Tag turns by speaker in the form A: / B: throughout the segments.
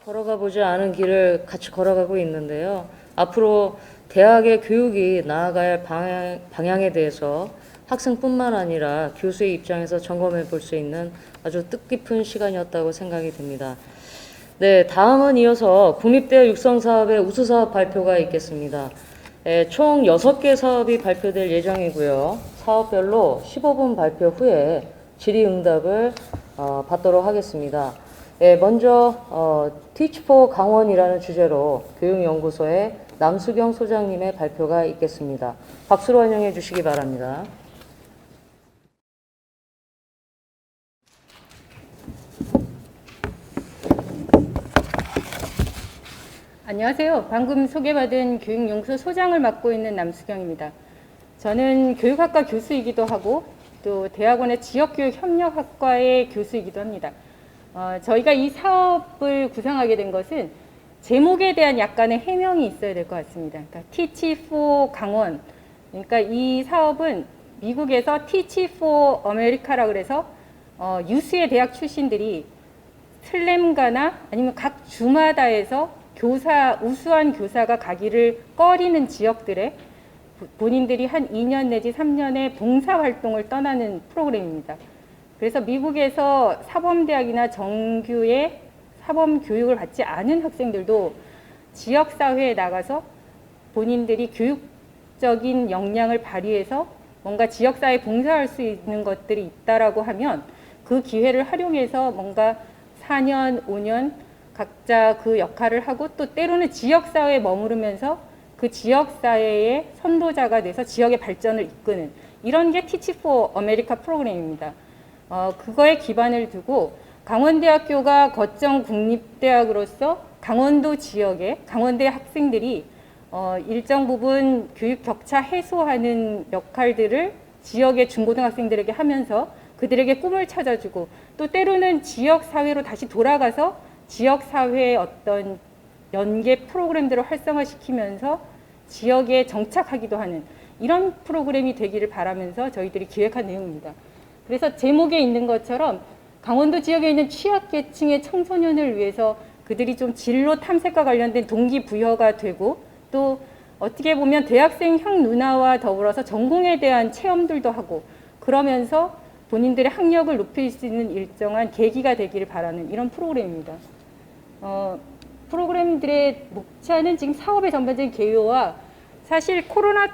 A: 걸어가 보지 않은 길을 같이 걸어가고 있는데요. 앞으로 대학의 교육이 나아갈 방향에 대해서 학생뿐만 아니라 교수의 입장에서 점검해 볼 수 있는 아주 뜻깊은 시간이었다고 생각이 듭니다. 네, 다음은 이어서 국립대학 육성사업의 우수사업 발표가 있겠습니다. 총 6개 사업이 발표될 예정이고요. 사업별로 15분 발표 후에 질의응답을 받도록 하겠습니다. 먼저 Teach for 강원이라는 주제로 교육연구소의 남수경 소장님의 발표가 있겠습니다. 박수로 환영해 주시기 바랍니다.
B: 안녕하세요. 방금 소개받은 교육연구소 소장을 맡고 있는 남수경입니다. 저는 교육학과 교수이기도 하고 또 대학원의 지역교육협력학과의 교수이기도 합니다. 저희가 이 사업을 구상하게 된 것은 제목에 대한 약간의 해명이 있어야 될 것 같습니다. 그러니까 Teach for 강원. 그러니까 이 사업은 미국에서 Teach for America라고 그래서 유수의 대학 출신들이 슬램가나 아니면 각 주마다에서 우수한 교사가 가기를 꺼리는 지역들에 본인들이 한 2년 내지 3년의 봉사활동을 떠나는 프로그램입니다. 그래서 미국에서 사범대학이나 정규의 사범교육을 받지 않은 학생들도 지역사회에 나가서 본인들이 교육적인 역량을 발휘해서 뭔가 지역사회에 봉사할 수 있는 것들이 있다라고 하면 그 기회를 활용해서 뭔가 4년, 5년 각자 그 역할을 하고 또 때로는 지역사회에 머무르면서 그 지역사회의 선도자가 돼서 지역의 발전을 이끄는 이런 게 Teach for America 프로그램입니다. 그거에 기반을 두고 강원대학교가 거점 국립대학으로서 강원도 지역의 강원대 학생들이 일정 부분 교육 격차 해소하는 역할들을 지역의 중고등학생들에게 하면서 그들에게 꿈을 찾아주고 또 때로는 지역사회로 다시 돌아가서 지역사회의 어떤 연계 프로그램들을 활성화시키면서 지역에 정착하기도 하는 이런 프로그램이 되기를 바라면서 저희들이 기획한 내용입니다. 그래서 제목에 있는 것처럼 강원도 지역에 있는 취약계층의 청소년을 위해서 그들이 좀 진로 탐색과 관련된 동기부여가 되고 또 어떻게 보면 대학생 형 누나와 더불어서 전공에 대한 체험들도 하고 그러면서 본인들의 학력을 높일 수 있는 일정한 계기가 되기를 바라는 이런 프로그램입니다. 프로그램들의 목차는 지금 사업의 전반적인 개요와 사실 코로나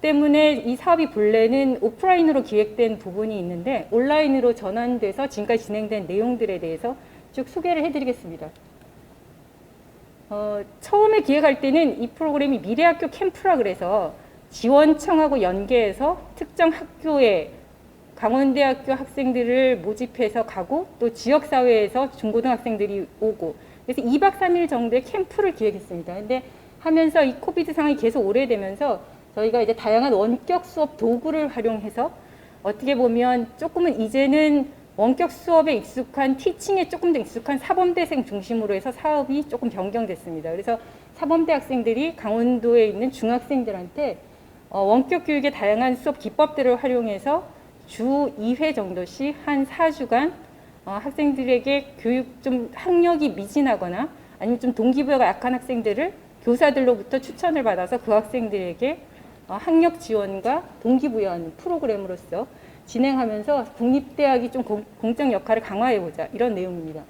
B: 때문에 이 사업이 본래는 오프라인으로 기획된 부분이 있는데 온라인으로 전환돼서 지금까지 진행된 내용들에 대해서 쭉 소개를 해드리겠습니다. 처음에 기획할 때는 이 프로그램이 미래학교 캠프라 그래서 지원청하고 연계해서 특정 학교에 강원대학교 학생들을 모집해서 가고 또 지역사회에서 중고등학생들이 오고 그래서 2박 3일 정도의 캠프를 기획했습니다. 근데 하면서 이 코비드 상황이 계속 오래되면서 저희가 이제 다양한 원격 수업 도구를 활용해서 어떻게 보면 조금은 이제는 원격 수업에 익숙한 티칭에 조금 더 익숙한 사범대생 중심으로 해서 사업이 조금 변경됐습니다. 그래서 사범대 학생들이 강원도에 있는 중학생들한테 원격 교육의 다양한 수업 기법들을 활용해서 주 2회 정도씩 한 4주간 학생들에게 교육 좀 학력이 미진하거나 아니면 좀 동기부여가 약한 학생들을 교사들로부터 추천을 받아서 그 학생들에게 학력 지원과 동기부여하는 프로그램으로서 진행하면서 국립대학이 좀 공적 역할을 강화해보자 이런 내용입니다.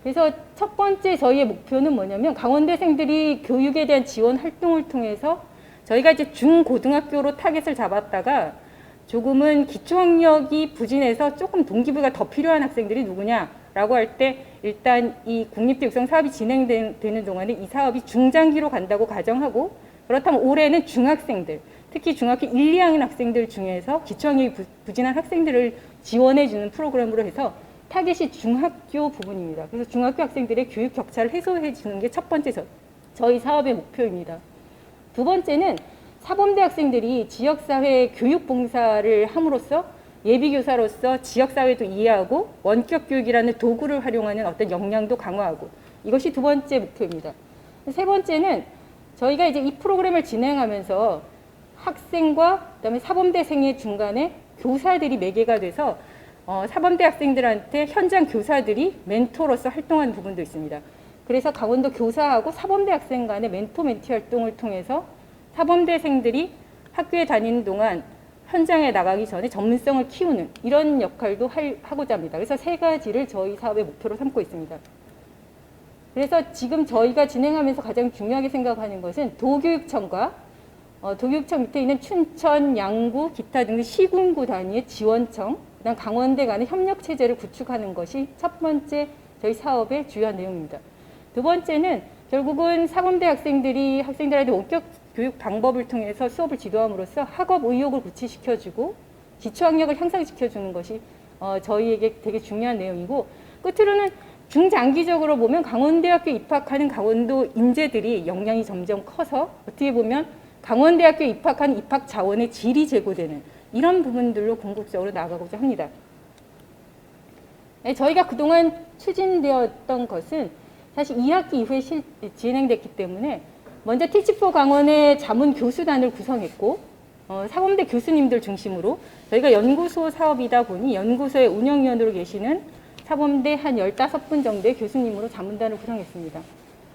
B: 그래서 첫 번째 저희의 목표는 뭐냐면 강원대생들이 교육에 대한 지원 활동을 통해서 저희가 이제 중고등학교로 타겟을 잡았다가 조금은 기초학력이 부진해서 조금 동기부여가 더 필요한 학생들이 누구냐라고 할 때 일단 이 국립대 육성 사업이 진행되는 동안에 이 사업이 중장기로 간다고 가정하고 그렇다면 올해는 중학생들 특히 중학교 1, 2학년 학생들 중에서 기초학력이 부진한 학생들을 지원해주는 프로그램으로 해서 타겟이 중학교 부분입니다. 그래서 중학교 학생들의 교육 격차를 해소해주는 게 첫 번째 저희 사업의 목표입니다. 두 번째는 사범대 학생들이 지역사회 교육봉사를 함으로써 예비교사로서 지역사회도 이해하고 원격 교육이라는 도구를 활용하는 어떤 역량도 강화하고 이것이 두 번째 목표입니다. 세 번째는 저희가 이제 이 프로그램을 진행하면서 학생과 그다음에 사범대생의 중간에 교사들이 매개가 돼서 사범대 학생들한테 현장 교사들이 멘토로서 활동하는 부분도 있습니다. 그래서 강원도 교사하고 사범대 학생 간의 멘토 멘티 활동을 통해서 사범대생들이 학교에 다니는 동안 현장에 나가기 전에 전문성을 키우는 이런 역할도 하고자 합니다. 그래서 세 가지를 저희 사업의 목표로 삼고 있습니다. 그래서 지금 저희가 진행하면서 가장 중요하게 생각하는 것은 도교육청과 도교육청 밑에 있는 춘천, 양구, 기타 등의 시군구 단위의 지원청, 그다음 강원대 간의 협력 체제를 구축하는 것이 첫 번째 저희 사업의 주요한 내용입니다. 두 번째는 결국은 사범대 학생들이 학생들한테 원격 교육 방법을 통해서 수업을 지도함으로써 학업 의욕을 구체시켜주고 기초학력을 향상시켜주는 것이 저희에게 되게 중요한 내용이고, 끝으로는 중장기적으로 보면 강원대학교 입학하는 강원도 인재들이 역량이 점점 커서 어떻게 보면 강원대학교 입학한 입학 자원의 질이 제고되는 이런 부분들로 궁극적으로 나아가고자 합니다. 저희가 그동안 추진되었던 것은 사실 2학기 이후에 진행됐기 때문에 먼저 티치4 강원의 자문 교수단을 구성했고, 사범대 교수님들 중심으로 저희가 연구소 사업이다 보니 연구소의 운영위원으로 계시는 사범대 한 15분 정도의 교수님으로 자문단을 구성했습니다.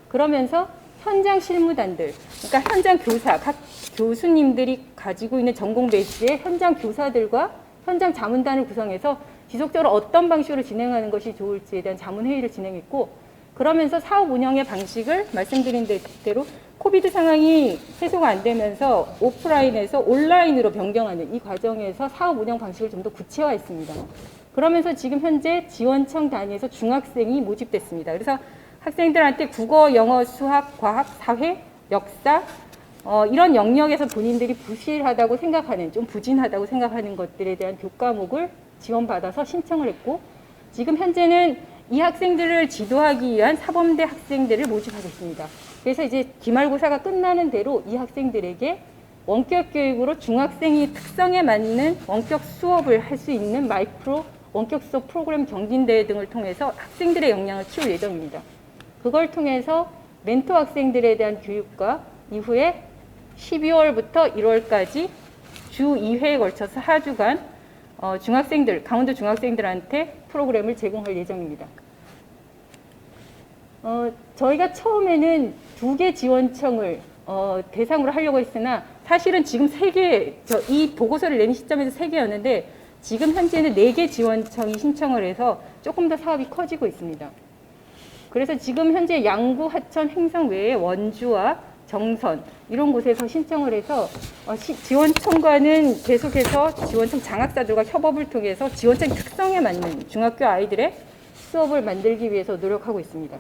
B: 그러면서 현장 실무단들, 그러니까 현장 교사, 각 교수님들이 가지고 있는 전공 베이스의 현장 교사들과 현장 자문단을 구성해서 지속적으로 어떤 방식으로 진행하는 것이 좋을지에 대한 자문회의를 진행했고, 그러면서 사업 운영의 방식을 말씀드린 대로 코비드 상황이 해소가 안 되면서 오프라인에서 온라인으로 변경하는 이 과정에서 사업 운영 방식을 좀 더 구체화했습니다. 그러면서 지금 현재 지원청 단위에서 중학생이 모집됐습니다. 그래서 학생들한테 국어, 영어, 수학, 과학, 사회, 역사 이런 영역에서 본인들이 부실하다고 생각하는, 좀 부진하다고 생각하는 것들에 대한 교과목을 지원받아서 신청을 했고, 지금 현재는 이 학생들을 지도하기 위한 사범대 학생들을 모집하고 있습니다. 그래서 이제 기말고사가 끝나는 대로 이 학생들에게 원격 교육으로 중학생이 특성에 맞는 원격 수업을 할 수 있는 마이크로 원격 수업 프로그램 경진대회 등을 통해서 학생들의 역량을 키울 예정입니다. 그걸 통해서 멘토 학생들에 대한 교육과 이후에 12월부터 1월까지 주 2회에 걸쳐서 4주간 중학생들, 강원도 중학생들한테 프로그램을 제공할 예정입니다. 저희가 처음에는 2개 지원청을 대상으로 하려고 했으나 사실은 지금 3개, 이 보고서를 내는 시점에서 3개였는데 지금 현재는 4개 지원청이 신청을 해서 조금 더 사업이 커지고 있습니다. 그래서 지금 현재 양구, 하천, 횡성 외에 원주와 정선 이런 곳에서 신청을 해서 지원청과는 계속해서 지원청 장학사들과 협업을 통해서 지원청 특성에 맞는 중학교 아이들의 수업을 만들기 위해서 노력하고 있습니다.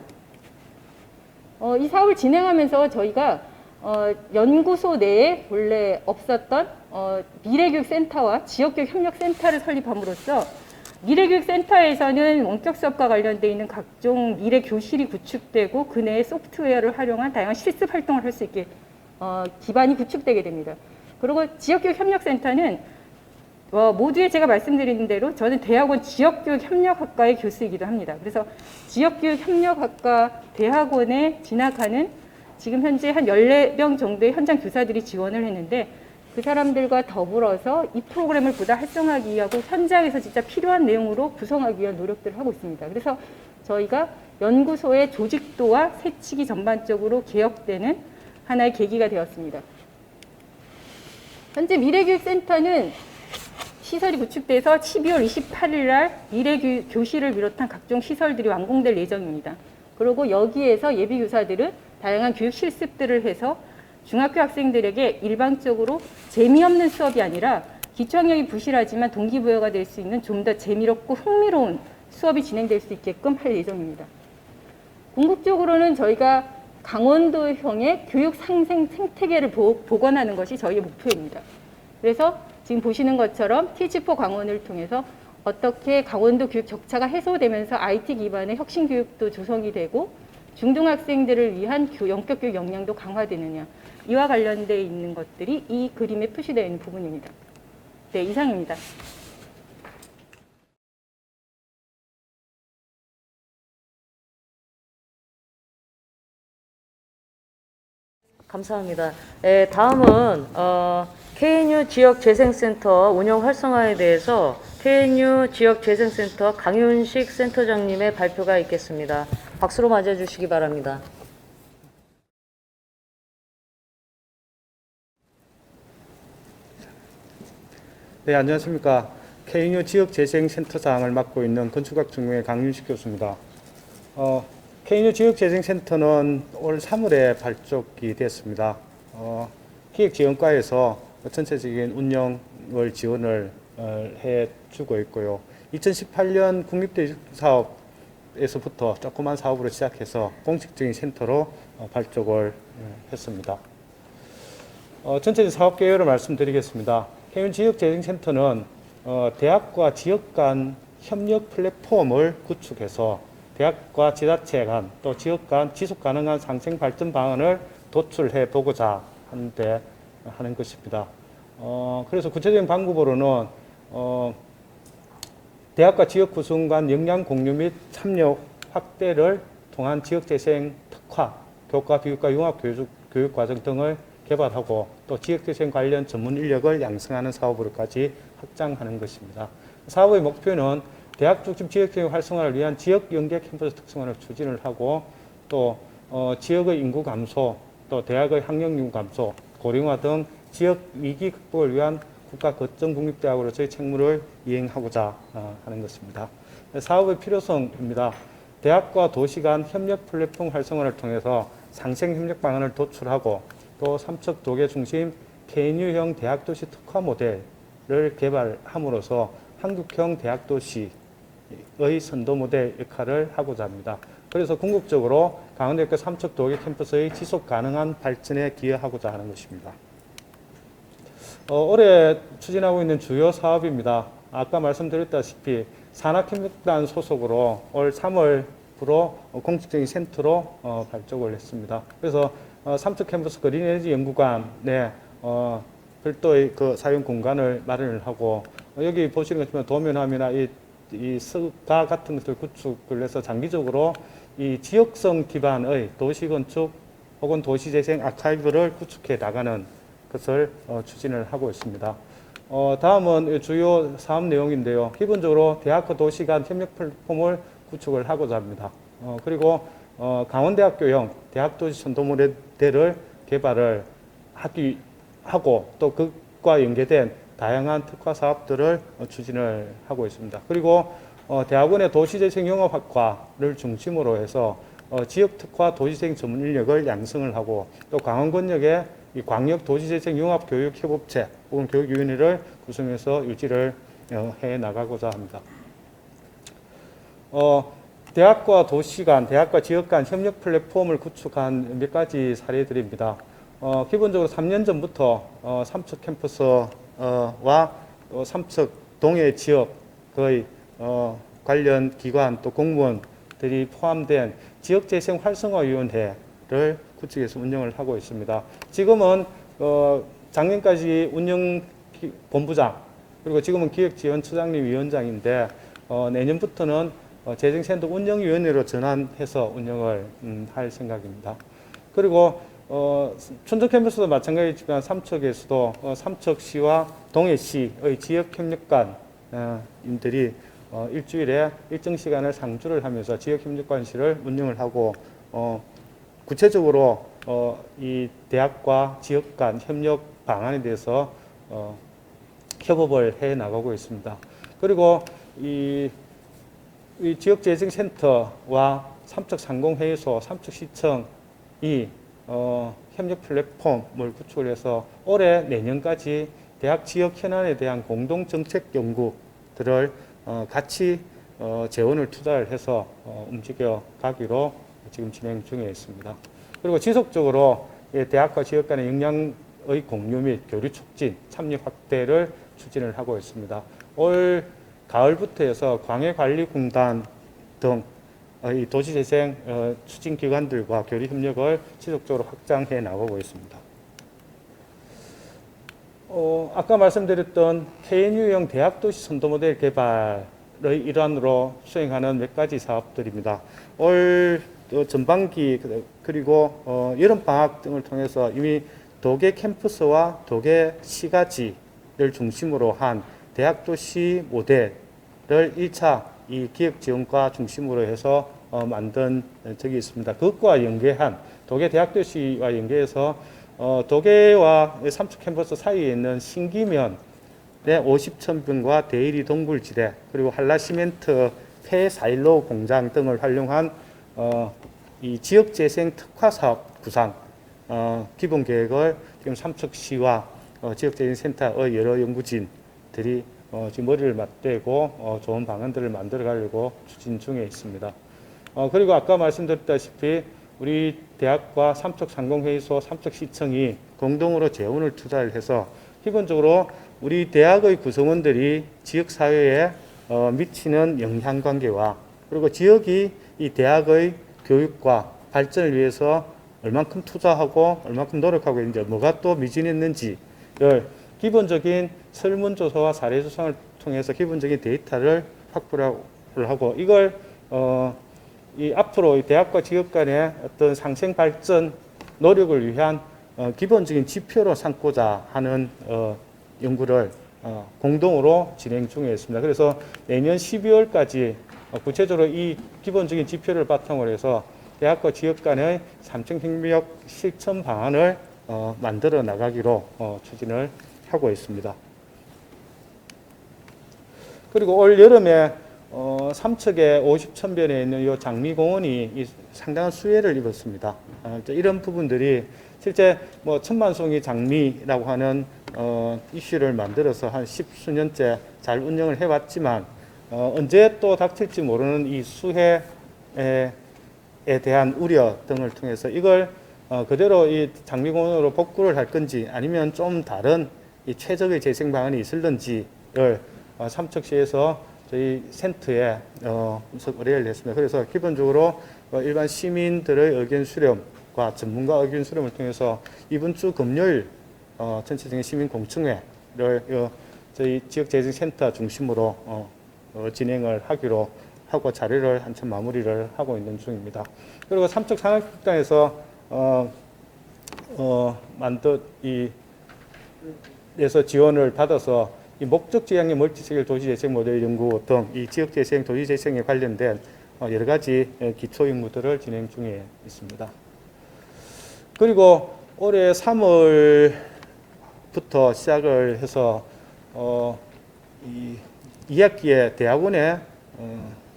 B: 이 사업을 진행하면서 저희가 연구소 내에 원래 없었던 미래교육센터와 지역교육협력센터를 설립함으로써 미래교육센터에서는 원격 수업과 관련되어 있는 각종 미래교실이 구축되고 그 내에 소프트웨어를 활용한 다양한 실습 활동을 할 수 있게 기반이 구축되게 됩니다. 그리고 지역교육협력센터는 모두에 제가 말씀드린 대로 저는 대학원 지역교육협력학과의 교수이기도 합니다. 그래서 지역교육협력학과 대학원에 진학하는 지금 현재 한 14명 정도의 현장 교사들이 지원을 했는데 그 사람들과 더불어서 이 프로그램을 보다 활성화하기 위하고 현장에서 진짜 필요한 내용으로 구성하기 위한 노력들을 하고 있습니다. 그래서 저희가 연구소의 조직도와 세칙이 전반적으로 개혁되는 하나의 계기가 되었습니다. 현재 미래교육센터는 시설이 구축돼서 12월 28일 날 미래교실을 비롯한 각종 시설들이 완공될 예정입니다. 그리고 여기에서 예비교사들은 다양한 교육 실습들을 해서 중학교 학생들에게 일방적으로 재미없는 수업이 아니라 기초학력이 부실하지만 동기부여가 될 수 있는 좀 더 재미롭고 흥미로운 수업이 진행될 수 있게끔 할 예정입니다. 궁극적으로는 저희가 강원도형의 교육 상생 생태계를 복원하는 것이 저희의 목표입니다. 그래서 지금 보시는 것처럼 티치4 강원을 통해서 어떻게 강원도 교육 격차가 해소되면서 IT 기반의 혁신 교육도 조성이 되고 중등학생들을 위한 원격 교육 역량도 강화되느냐, 이와 관련되어 있는 것들이 이 그림에 표시되어 있는 부분입니다. 네, 이상입니다.
A: 감사합니다. 네, 다음은 KNU 지역재생센터 운영 활성화에 대해서 KNU 지역재생센터 강윤식 센터장님의 발표가 있겠습니다. 박수로 맞아주시기 바랍니다.
C: 네, 안녕하십니까. KNU 지역재생센터장을 맡고 있는 건축학 전공의 강윤식 교수입니다. KNU 지역재생센터는 올 3월에 발족이 됐습니다. 기획지원과에서 전체적인 운영을 지원을 해주고 있고요. 2018년 국립대사업에서부터 조그만 사업으로 시작해서 공식적인 센터로 발족을 했습니다. 전체적인 사업 계획을 말씀드리겠습니다. KNU 지역재생센터는 대학과 지역 간 협력 플랫폼을 구축해서 대학과 지자체 간 또 지역 간 지속 가능한 상생 발전 방안을 도출해 보고자 하는 것입니다. 그래서 구체적인 방법으로는 대학과 지역 구성 간 역량 공유 및 참여 확대를 통한 지역재생 특화, 교과, 비교과, 융합 교육 과정 등을 개발하고 또 지역재생 관련 전문 인력을 양성하는 사업으로까지 확장하는 것입니다. 사업의 목표는 대학 중심 지역재생 활성화를 위한 지역 연계 캠퍼스 특성화를 추진을 하고 또 지역의 인구 감소, 또 대학의 학령 인구 감소, 고령화 등 지역 위기 극복을 위한 국가 거점 국립대학으로서의 책무를 이행하고자 하는 것입니다. 사업의 필요성입니다. 대학과 도시 간 협력 플랫폼 활성화를 통해서 상생 협력 방안을 도출하고 또 삼척 도계 중심 KNU형 대학도시 특화 모델을 개발함으로써 한국형 대학도시의 선도 모델 역할을 하고자 합니다. 그래서 궁극적으로 강원대학교 삼척 도계 캠퍼스의 지속 가능한 발전에 기여하고자 하는 것입니다. 올해 추진하고 있는 주요 사업입니다. 아까 말씀드렸다시피 산학협력단 소속으로 올 3월부로 공식적인 센터로 발족을 했습니다. 그래서 삼척 캠퍼스 그린에너지 연구관에 별도의 그 사용 공간을 마련을 하고 여기 보시는 것처럼 도면함이나 이 스가 같은 것을 구축을 해서 장기적으로 이 지역성 기반의 도시건축 혹은 도시재생 아카이브를 구축해 나가는 것을 추진을 하고 있습니다. 다음은 주요 사업 내용인데요. 기본적으로 대학과 도시 간 협력 플랫폼을 구축을 하고자 합니다. 그리고 강원대학교형 대학도시 선도 모델을 개발을 하고 또 그것과 연계된 다양한 특화 사업들을 추진을 하고 있습니다. 그리고 대학원의 도시재생 융합학과를 중심으로 해서 지역 특화 도시재생 전문 인력을 양성을 하고 또 강원권역에 이 광역 도시재생 융합 교육 협업체 혹은 교육위원회를 구성해서 유지를 해 나가고자 합니다. 대학과 도시 간, 대학과 지역 간 협력 플랫폼을 구축한 몇 가지 사례들입니다. 기본적으로 3년 전부터 삼척 캠퍼스와 삼척 동해 지역의 관련 기관 또 공무원들이 포함된 지역재생 활성화위원회를 구축해서 운영을 하고 있습니다. 지금은 작년까지 운영본부장 그리고 지금은 기획지원처장님 위원장인데 내년부터는 재생센터 운영위원회로 전환해서 운영을 할 생각입니다. 그리고 춘천 캠퍼스도 마찬가지지만 삼척에서도 삼척시와 동해시의 지역협력관인들이 일주일에 일정 시간을 상주를 하면서 지역협력관실을 운영을 하고 구체적으로 이 대학과 지역 간 협력 방안에 대해서 협업을 해 나가고 있습니다. 그리고 이 지역재생센터와 삼척상공회의소, 삼척시청이 협력 플랫폼을 구축을 해서 올해 내년까지 대학 지역 현안에 대한 공동정책 연구들을 같이 재원을 투자를 해서 움직여 가기로 지금 진행 중에 있습니다. 그리고 지속적으로 대학과 지역 간의 역량의 공유 및 교류 촉진, 참여 확대를 추진을 하고 있습니다. 올 가을부터 해서 광해관리공단 등의 도시재생 추진기관들과 교류 협력을 지속적으로 확장해 나가고 있습니다. 아까 말씀드렸던 KNU형 대학도시 선도모델 개발의 일환으로 수행하는 몇 가지 사업들입니다. 올 전반기 그리고 여름방학 등을 통해서 이미 도계 캠퍼스와 도계 시가지를 중심으로 한 대학 도시 모델을 1차 이 기획 지원과 중심으로 해서 만든 적이 있습니다. 그것과 연계한 도계 대학 도시와 연계해서 도계와 삼척 캠퍼스 사이에 있는 신기면의 50,000평과 대일이 동굴지대 그리고 한라시멘트 폐사일로 공장 등을 활용한 이 지역재생 특화사업 구상 기본 계획을 지금 삼척시와 지역재생센터의 여러 연구진들이 지금 머리를 맞대고 좋은 방안들을 만들어 가려고 추진 중에 있습니다. 그리고 아까 말씀드렸다시피 우리 대학과 삼척상공회의소, 삼척시청이 공동으로 재원을 투자를 해서 기본적으로 우리 대학의 구성원들이 지역사회에 미치는 영향관계와 그리고 지역이 이 대학의 교육과 발전을 위해서 얼만큼 투자하고 얼만큼 노력하고 있는지 뭐가 또 미진했는지를 기본적인 설문조사와 사례조사를 통해서 기본적인 데이터를 확보를 하고 이걸 이 앞으로 이 대학과 지역 간의 어떤 상생 발전 노력을 위한 기본적인 지표로 삼고자 하는 연구를 공동으로 진행 중에 있습니다. 그래서 내년 12월까지 구체적으로 이 기본적인 지표를 바탕으로 해서 대학과 지역 간의 삼청협력 실천 방안을 만들어 나가기로 추진을 하고 있습니다. 그리고 올 여름에 삼척의 50,000변에 있는 이 장미공원이 상당한 수혜를 입었습니다. 이런 부분들이 실제 뭐 천만송이 장미라고 하는 이슈를 만들어서 한 10수년째 잘 운영을 해왔지만 언제 또 닥칠지 모르는 이 수해에 대한 우려 등을 통해서 이걸 그대로 이 장미공원으로 복구를 할 건지 아니면 좀 다른 이 최적의 재생 방안이 있을런지를 삼척시에서 저희 센터에 의뢰를 했습니다. 그래서 기본적으로 일반 시민들의 의견 수렴과 전문가 의견 수렴을 통해서 이번 주 금요일 전체적인 시민 공청회를 저희 지역재생센터 중심으로 진행을 하기로 하고 자료를 한참 마무리를 하고 있는 중입니다. 그리고 삼척 상학극단에서 에서 지원을 받아서 이 목적 지향의 멀티스케일 도시재생 모델 연구 등 이 지역재생 도시재생에 관련된 여러 가지 기초 연구들을 진행 중에 있습니다. 그리고 올해 3월부터 시작을 해서 이 2학기에 대학원에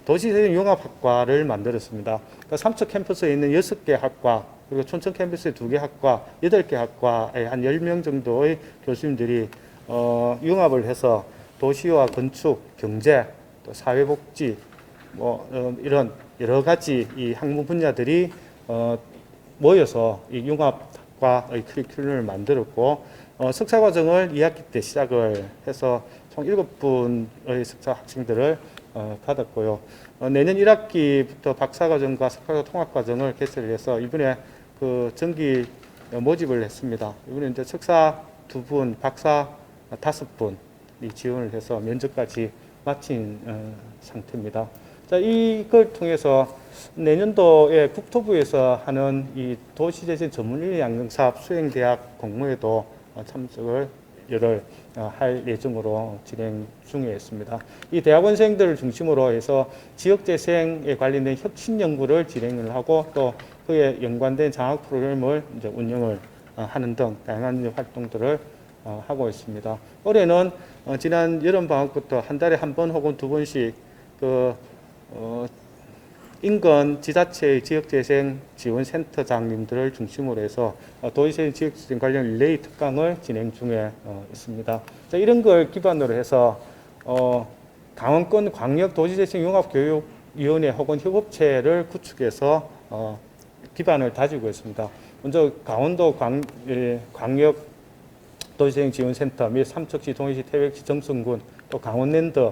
C: 도시재생 융합학과를 만들었습니다. 그러니까 삼척 캠퍼스에 있는 6개 학과 그리고 촌청 캠퍼스의 2개 학과, 8개 학과의 한 10명 정도의 교수님들이 융합을 해서 도시와 건축, 경제, 또 사회복지, 이런 여러 가지 이 학문 분야들이 모여서 이 융합과의 커리큘럼을 만들었고 석사과정을 2학기 때 시작을 해서 총 7분의 석사 학생들을 받았고요. 내년 1학기부터 박사과정과 석사과 통합과정을 개설을 해서 이번에 그 정기 모집을 했습니다. 이번에 이제 석사 2분, 박사 5분이 지원을 해서 면접까지 마친 상태입니다. 자, 이걸 통해서 내년도에 국토부에서 하는 이 도시재생 전문인력 양성사업 수행대학 공모에도 참석을 할 예정으로 진행 중에 있습니다. 이 대학원생들을 중심으로 해서 지역재생에 관련된 혁신 연구를 진행을 하고 또 그에 연관된 장학 프로그램을 이제 운영을 하는 등 다양한 활동들을 하고 있습니다. 올해는 지난 여름 방학부터 한 달에 한 번 혹은 2번씩 인근 지자체의 지역재생 지원센터장님들을 중심으로 해서 도시재생 지역재생 관련 릴레이 특강을 진행 중에 있습니다. 자, 이런 걸 기반으로 해서 강원권 광역도시재생융합교육위원회 혹은 협업체를 구축해서 기반을 다지고 있습니다. 먼저 강원도 광역 도시재생지원센터 및 삼척시, 동해시, 태백시, 정선군 또 강원랜드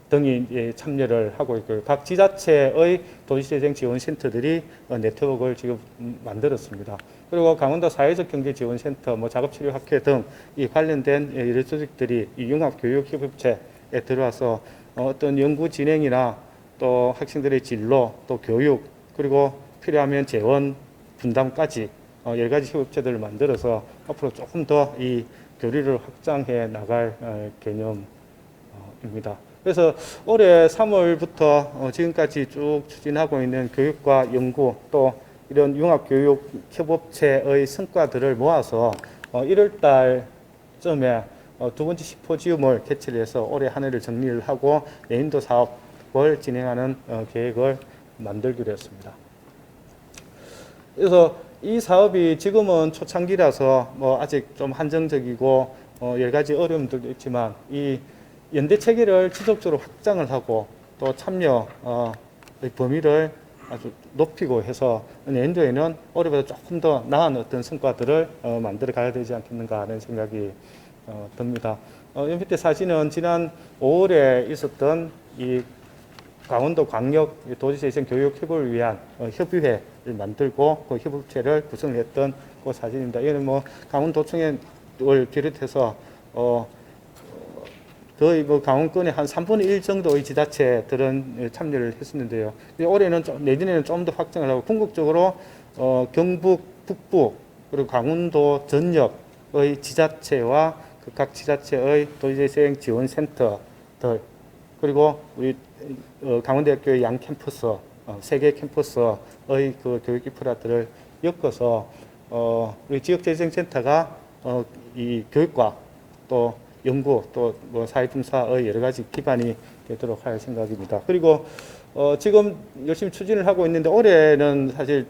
C: 등이 참여를 하고 있고요. 각 지자체의 도시재생지원센터들이 네트워크를 지금 만들었습니다. 그리고 강원도 사회적 경제지원센터, 작업치료학회 등 이 관련된 여러 조직들이 이 융합교육협업체에 들어와서 어떤 연구 진행이나 또 학생들의 진로, 또 교육, 그리고 필요하면 재원 분담까지 여러 가지 협업체들을 만들어서 앞으로 조금 더 이 교류를 확장해 나갈 개념입니다. 그래서 올해 3월부터 지금까지 쭉 추진하고 있는 교육과 연구 또 이런 융합교육 협업체의 성과들을 모아서 1월 달쯤에 두 번째 시포지움을 개최를 해서 올해 한 해를 정리를 하고 내년도 사업을 진행하는 계획을 만들기로 했습니다. 그래서 이 사업이 지금은 초창기라서 아직 좀 한정적이고 여러 가지 어려움들도 있지만 이 연대 체계를 지속적으로 확장을 하고 또 참여 범위를 아주 높이고 해서 내년도에는 올해보다 조금 더 나은 어떤 성과들을 만들어 가야 되지 않겠는가 하는 생각이 듭니다. 밑에 사진은 지난 5월에 있었던 이 강원도 광역 도시재생 교육 협업을 위한 협의회를 만들고 그 협업체를 구성했던 그 사진입니다. 이거는 강원도청을 비롯해서 거의 강원권의 한 3분의 1 정도의 지자체들은 참여를 했었는데요. 올해는 내년에는 좀 더 확장을 하고 궁극적으로 경북 북부 그리고 강원도 전역의 지자체와 각 지자체의 도시재생 지원센터들 그리고 우리 강원대학교의 양 캠퍼스, 세 개 캠퍼스의 그 교육 인프라들을 엮어서 우리 지역재생센터가 이 교육과 또 연구 또 사회봉사의 여러 가지 기반이 되도록 할 생각입니다. 그리고 지금 열심히 추진을 하고 있는데 올해는 사실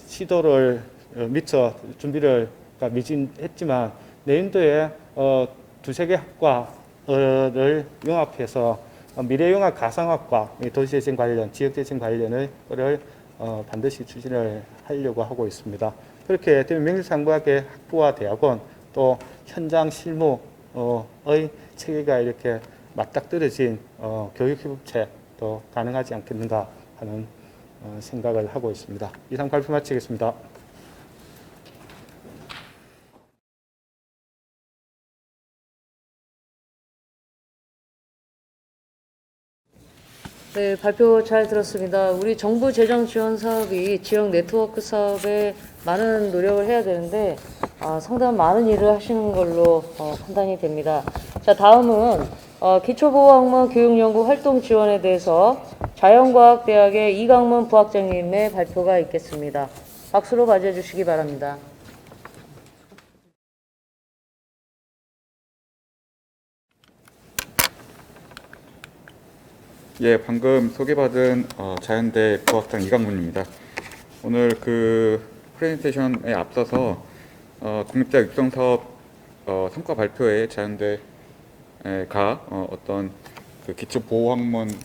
C: 시도를 미처 준비를 미진했지만 내년도에 두세 개 학과를 융합해서 미래융합 가상학과 도시재생 관련 지역재생 관련을 반드시 추진을 하려고 하고 있습니다. 그렇게 되면 명실상부하게 학부와 대학원 또 현장 실무의 체계가 이렇게 맞닥뜨려진 교육협업체도 가능하지 않겠는가 하는 생각을 하고 있습니다. 이상 발표 마치겠습니다.
A: 네, 발표 잘 들었습니다. 우리 정부 재정 지원 사업이 지역 네트워크 사업에 많은 노력을 해야 되는데 상당히 많은 일을 하시는 걸로 판단이 됩니다. 자, 다음은 기초보호학문 교육연구 활동 지원에 대해서 자연과학대학의 이강문 부학장님의 발표가 있겠습니다. 박수로 맞이해 주시기 바랍니다.
D: 예, 방금 소개받은 자연대 부학장 이강문입니다. 오늘 그 프레젠테이션에 앞서서 국립대학 육성사업 성과 발표에 자연대가 어떤 그 기초보호학문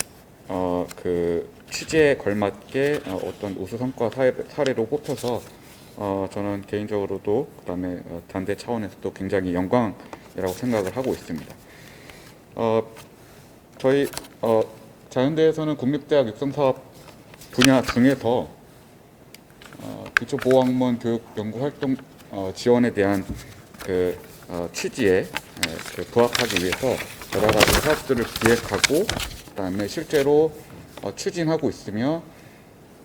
D: 그 취지에 걸맞게 어떤 우수 성과 사례로 뽑혀서 저는 개인적으로도 그다음에 단대 차원에서도 굉장히 영광이라고 생각을 하고 있습니다. 저희 자연대에서는 국립대학 육성사업 분야 중에서 기초보호학문 교육 연구활동 지원에 대한 그 취지에 부합하기 위해서 여러 가지 사업들을 기획하고 그다음에 실제로 추진하고 있으며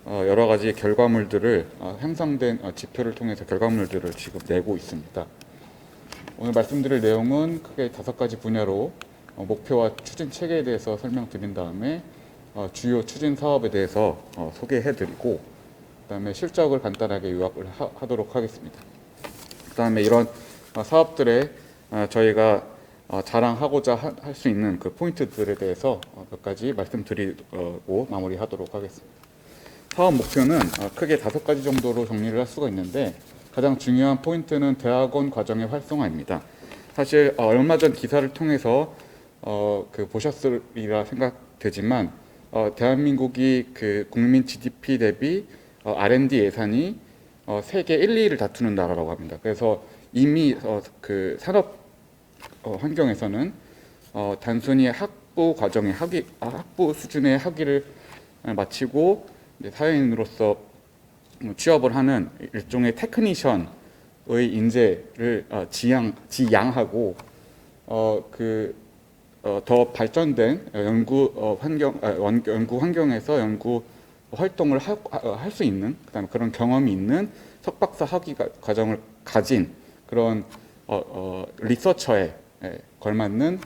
D: 여러 가지 결과물들을 향상된 지표를 통해서 결과물들을 지금 내고 있습니다. 오늘 말씀드릴 내용은 크게 5가지 분야로 목표와 추진 체계에 대해서 설명드린 다음에 주요 추진 사업에 대해서 소개해드리고 그다음에 실적을 간단하게 요약을 하도록 하겠습니다. 그다음에 이런 사업들에 저희가 자랑하고자 할 수 있는 그 포인트들에 대해서 몇 가지 말씀드리고 마무리하도록 하겠습니다. 사업 목표는 크게 5가지 정도로 정리를 할 수가 있는데 가장 중요한 포인트는 대학원 과정의 활성화입니다. 사실 얼마 전 기사를 통해서 그 보셨으리라 생각되지만 대한민국이 그 국민 GDP 대비 R&D 예산이 세계 1, 2위를 다투는 나라라고 합니다. 그래서 이미 그 산업 환경에서는 단순히 학부 과정의 학부 수준의 학위를 마치고 사회인으로서 취업을 하는 일종의 테크니션의 인재를 지양하고 더 발전된 연구 환경에서 연구 활동을 할 수 있는 그다음에 그런 경험이 있는 석박사 학위 과정을 가진 그런 리서처에 걸맞는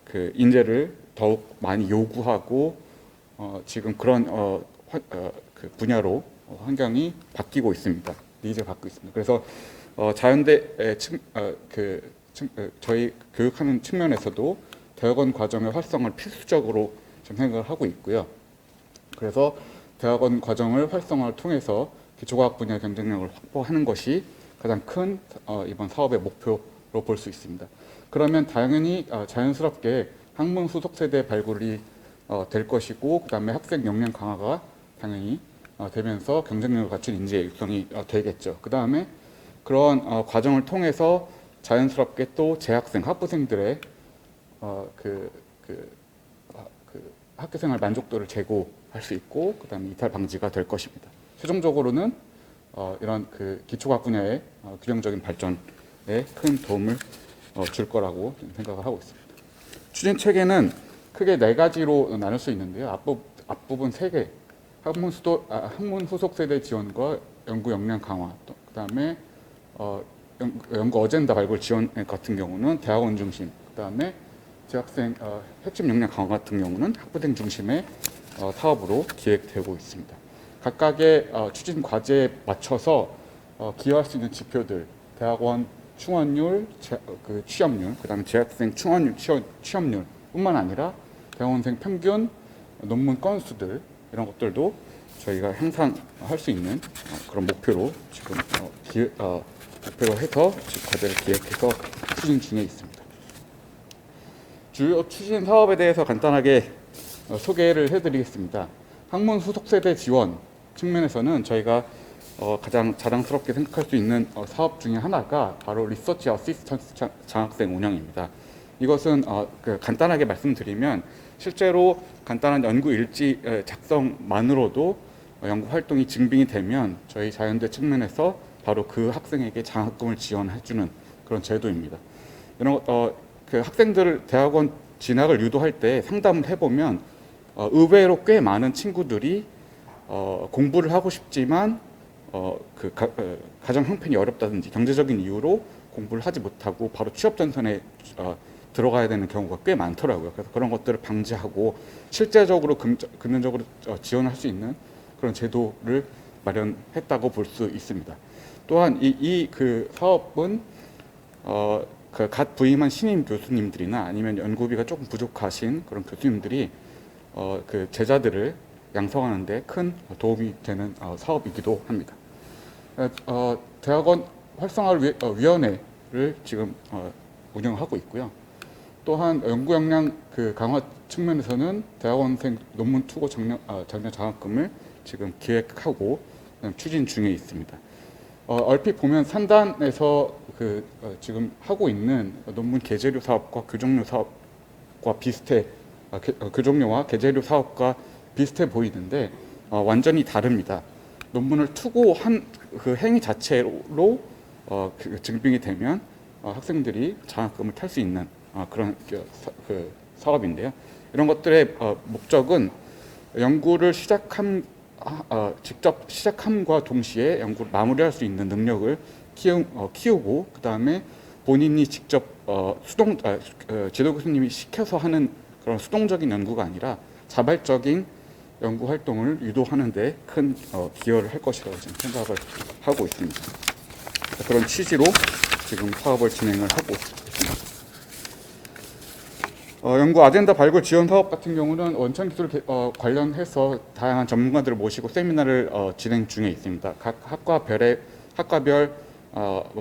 D: 그 인재를 더욱 많이 요구하고 지금 그런 그 분야로 환경이 바뀌고 있습니다. 니즈가 바뀌고 있습니다. 그래서 자연대 저희 교육하는 측면에서도 대학원 과정의 활성화를 필수적으로 좀 생각을 하고 있고요. 그래서 대학원 과정을 활성화를 통해서 기초과학 분야 경쟁력을 확보하는 것이 가장 큰 이번 사업의 목표로 볼 수 있습니다. 그러면 당연히 자연스럽게 학문 후속 세대 발굴이 될 것이고, 그다음에 학생 역량 강화가 당연히 되면서 경쟁력을 갖춘 인재 육성이 되겠죠. 그다음에 그런 과정을 통해서 자연스럽게 또 재학생, 학부생들의 학교생활 만족도를 제고할 수 있고, 그다음에 이탈 방지가 될 것입니다. 최종적으로는 이런 그 기초과학 분야의 균형적인 발전에 큰 도움을 줄 거라고 생각을 하고 있습니다. 추진 체계는 크게 4가지로 나눌 수 있는데요. 앞부분 3개, 학문 후속 세대 지원과 연구 역량 강화, 그다음에 연구 어젠다 발굴 지원 같은 경우는 대학원 중심, 그다음에 재학생 핵심 역량 강화 같은 경우는 학부생 중심의 사업으로 기획되고 있습니다. 각각의 추진 과제에 맞춰서 기여할 수 있는 지표들, 대학원 충원율, 취업률, 그다음에 재학생 충원율, 취업률뿐만 아니라 대학원생 평균 논문 건수들, 이런 것들도 저희가 향상할 수 있는 그런 목표로 지금 목표로 해서 지금 과제를 기획해서 추진 중에 있습니다. 주요 추진 사업에 대해서 간단하게 소개를 해드리겠습니다. 학문 후속 세대 지원 측면에서는 저희가 가장 자랑스럽게 생각할 수 있는 사업 중에 하나가 바로 리서치 어시스턴트 장학생 운영입니다. 이것은 간단하게 말씀드리면 실제로 간단한 연구 일지 작성만으로도 연구 활동이 증빙이 되면 저희 자연대 측면에서 바로 그 학생에게 장학금을 지원해주는 그런 제도입니다. 이런 그 학생들을 대학원 진학을 유도할 때 상담을 해보면 의외로 꽤 많은 친구들이 공부를 하고 싶지만 가정 형편이 어렵다든지 경제적인 이유로 공부를 하지 못하고 바로 취업 전선에 들어가야 되는 경우가 꽤 많더라고요. 그래서 그런 것들을 방지하고 실제적으로 금전적으로 지원할 수 있는 그런 제도를 마련했다고 볼 수 있습니다. 또한 그 사업은 갓 부임한 신임 교수님들이나 아니면 연구비가 조금 부족하신 그런 교수님들이 그 제자들을 양성하는 데 큰 도움이 되는 사업이기도 합니다. 대학원 활성화위원회를 지금 운영하고 있고요. 또한 연구 역량 강화 측면에서는 대학원생 논문 투고 장려 장학금을 지금 기획하고 추진 중에 있습니다. 얼핏 보면 산단에서 지금 하고 있는 논문 계재료 사업과 교정료 사업과 비슷해, 교정료와 계재료 사업과 비슷해 보이는데 완전히 다릅니다. 논문을 투고한 그 행위 자체로 증빙이 되면 학생들이 장학금을 탈 수 있는 그런 사업인데요. 이런 것들의 목적은 연구를 직접 시작함과 동시에 연구를 마무리할 수 있는 능력을 키우고, 그 다음에 본인이 직접 지도 교수님이 시켜서 하는 그런 수동적인 연구가 아니라 자발적인 연구 활동을 유도하는 데 큰 기여를 할 것이라고 지금 생각을 하고 있습니다. 그런 취지로 지금 사업을 진행을 하고 있습니다. 연구 아젠다 발굴 지원 사업 같은 경우는 원천 기술 관련해서 다양한 전문가들을 모시고 세미나를 진행 중에 있습니다. 각 학과별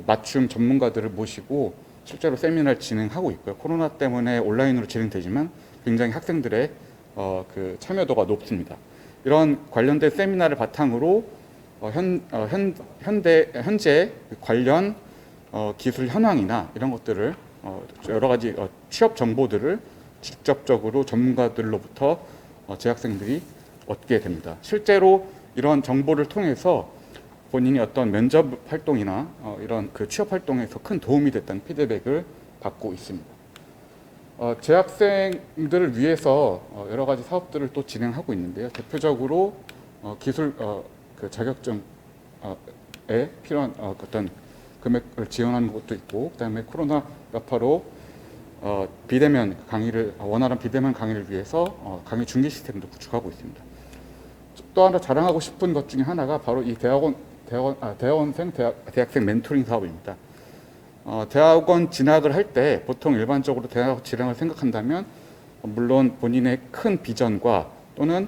D: 맞춤 전문가들을 모시고 실제로 세미나를 진행하고 있고요. 코로나 때문에 온라인으로 진행되지만 굉장히 학생들의 참여도가 높습니다. 이런 관련된 세미나를 바탕으로 현재 관련 기술 현황이나 이런 것들을 여러 가지 취업 정보들을 직접적으로 전문가들로부터 재학생들이 얻게 됩니다. 실제로 이런 정보를 통해서 본인이 어떤 면접 활동이나 이런 취업 활동에서 큰 도움이 됐다는 피드백을 받고 있습니다. 재학생들을 위해서 여러 가지 사업들을 또 진행하고 있는데요. 대표적으로 기술 자격증에 수업에 필요한 어떤 금액을 지원하는 것도 있고, 그다음에 코로나 여파로 비대면 강의를 원활한 비대면 강의를 위해서 강의 중계 시스템도 구축하고 있습니다. 또 하나 자랑하고 싶은 것 중에 하나가 바로 이 대학생 멘토링 사업입니다. 대학원 진학을 할 때 보통 일반적으로 대학 진학을 생각한다면 물론 본인의 큰 비전과 또는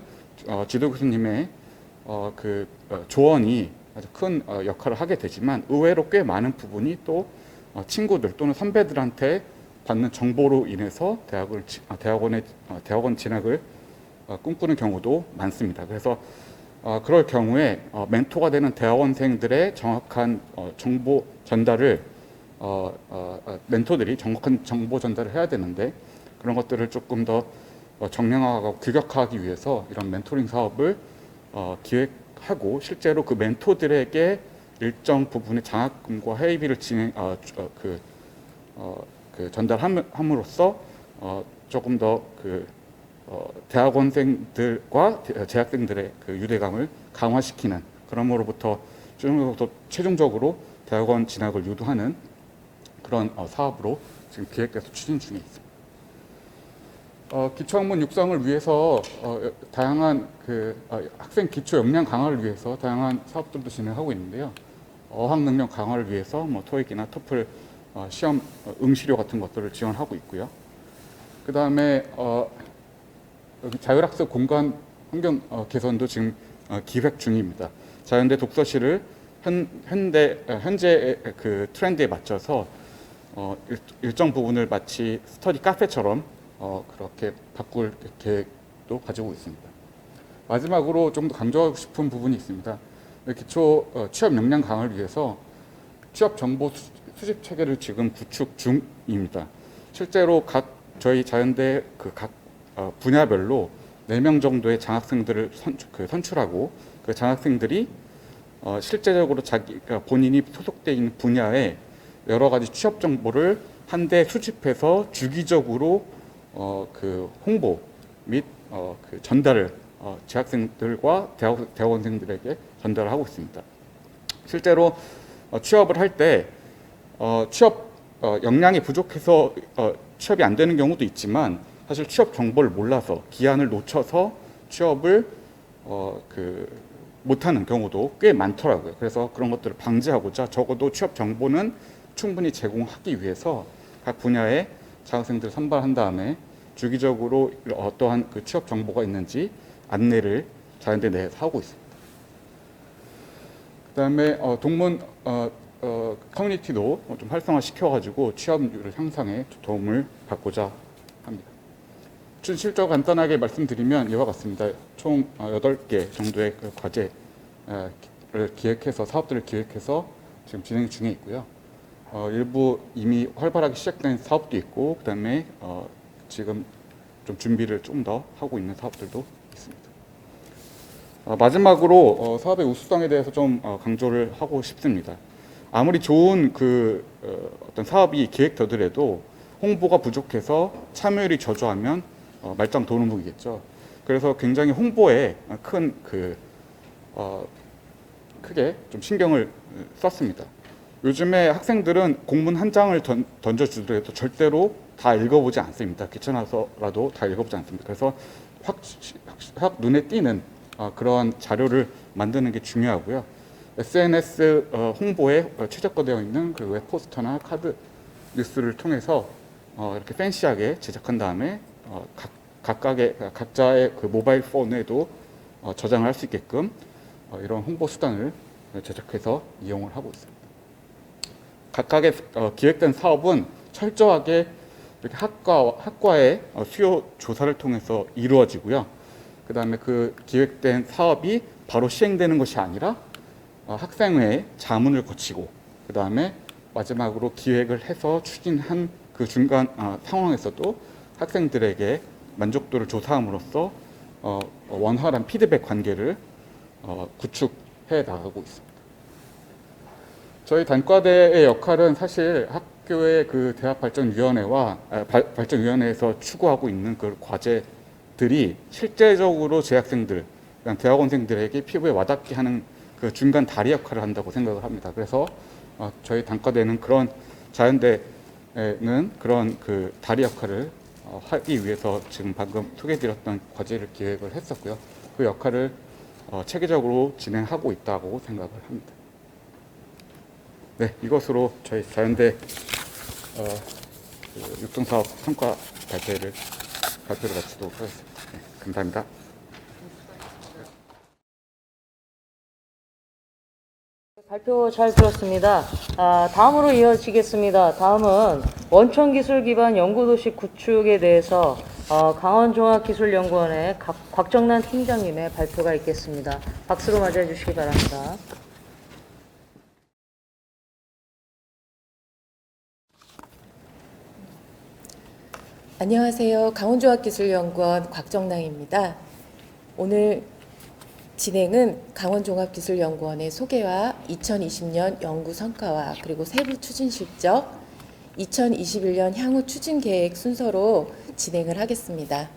D: 지도 교수님의 조언이 아주 큰 역할을 하게 되지만 의외로 꽤 많은 부분이 또 친구들 또는 선배들한테 받는 정보로 인해서 대학원 진학을 꿈꾸는 경우도 많습니다. 그래서 그럴 경우에 멘토가 되는 대학원생들의 정확한 정보 전달을 멘토들이 정확한 정보 전달을 해야 되는데 그런 것들을 조금 더 정량화하고 규격화하기 위해서 이런 멘토링 사업을 기획하고 실제로 그 멘토들에게 일정 부분의 장학금과 회의비를 전달함으로써 조금 더 대학원생들과 재학생들의 그 유대감을 강화시키는 그럼으로부터 최종적으로 대학원 진학을 유도하는 그런 사업으로 지금 기획돼서 추진 중에 있습니다. 기초학문 육성을 위해서 다양한 학생 기초 역량 강화를 위해서 다양한 사업들도 진행하고 있는데요. 어학 능력 강화를 위해서 토익이나 토플 시험 응시료 같은 것들을 지원하고 있고요. 그 다음에 자율학습 공간 환경 개선도 지금 기획 중입니다. 자연대 독서실을 현재 그 트렌드에 맞춰서 일정 부분을 마치 스터디 카페처럼 그렇게 바꿀 계획도 가지고 있습니다. 마지막으로 좀 더 강조하고 싶은 부분이 있습니다. 기초 취업 역량 강화를 위해서 취업 정보 수집 체계를 지금 구축 중입니다. 실제로 저희 자연대 각 분야별로 4명 정도의 장학생들을 선출하고 그 장학생들이 실제적으로 본인이 소속되어 있는 분야의 여러 가지 취업 정보를 한데 수집해서 주기적으로 홍보 및 전달을 재학생들과 대학원생들에게 전달을 하고 있습니다. 실제로 취업을 할 때 취업 역량이 부족해서 취업이 안 되는 경우도 있지만 사실 취업 정보를 몰라서 기한을 놓쳐서 취업을 못하는 경우도 꽤 많더라고요. 그래서 그런 것들을 방지하고자 적어도 취업 정보는 충분히 제공하기 위해서 각 분야의 장학생들을 선발한 다음에 주기적으로 어떠한 취업 정보가 있는지 안내를 자연대 내에서 하고 있습니다. 그다음에 동문 커뮤니티도 좀 활성화시켜가지고 취업률 향상에 도움을 받고자 합니다. 실적 간단하게 말씀드리면 이와 같습니다. 총 8개 정도의 과제를 기획해서 사업들을 기획해서 지금 진행 중에 있고요. 일부 이미 활발하게 시작된 사업도 있고 그다음에 지금 좀 준비를 좀 더 하고 있는 사업들도 있습니다. 마지막으로 사업의 우수성에 대해서 좀 강조를 하고 싶습니다. 아무리 좋은 어떤 사업이 기획되더라도 홍보가 부족해서 참여율이 저조하면 말짱 도는 무기겠죠. 그래서 굉장히 홍보에 크게 좀 신경을 썼습니다. 요즘에 학생들은 공문 한 장을 던져주더라도 절대로 다 읽어보지 않습니다. 귀찮아서라도 다 읽어보지 않습니다. 그래서 확 눈에 띄는 그러한 자료를 만드는 게 중요하고요. SNS 홍보에 최적화되어 있는 그 웹 포스터나 카드 뉴스를 통해서 이렇게 팬시하게 제작한 다음에 각자의 그 모바일 폰에도 저장을 할 수 있게끔 이런 홍보 수단을 제작해서 이용을 하고 있습니다. 각각의 기획된 사업은 철저하게 이렇게 학과의 수요 조사를 통해서 이루어지고요. 그 다음에 그 기획된 사업이 바로 시행되는 것이 아니라 학생회의 자문을 거치고 그 다음에 마지막으로 기획을 해서 추진한 그 중간 상황에서도 학생들에게 만족도를 조사함으로써 원활한 피드백 관계를 구축해 나가고 있습니다. 저희 단과대의 역할은 사실 학교의 그 대학발전위원회와 발전위원회에서 추구하고 있는 그 과제들이 실제적으로 재학생들, 대학원생들에게 피부에 와닿게 하는 그 중간 다리 역할을 한다고 생각을 합니다. 그래서 저희 단과대는 그런 자연대는 그런 그 다리 역할을 하기 위해서 지금 방금 소개해드렸던 과제를 기획을 했었고요. 그 역할을 체계적으로 진행하고 있다고 생각을 합니다. 네, 이것으로 저희 자연대 그 육동사업 성과 발표를 마치도록 하겠습니다. 네, 감사합니다.
A: 발표 잘 들었습니다. 다음으로 이어지겠습니다. 다음은 원천기술 기반 연구도시 구축에 대해서 강원종합기술연구원의 곽정란 팀장님의 발표가 있겠습니다. 박수로 맞이해 주시기 바랍니다.
E: 안녕하세요. 강원종합기술연구원 곽정랑입니다. 오늘 진행은 강원종합기술연구원의 소개와 2020년 연구 성과와 그리고 세부 추진 실적, 2021년 향후 추진 계획 순서로 진행을 하겠습니다.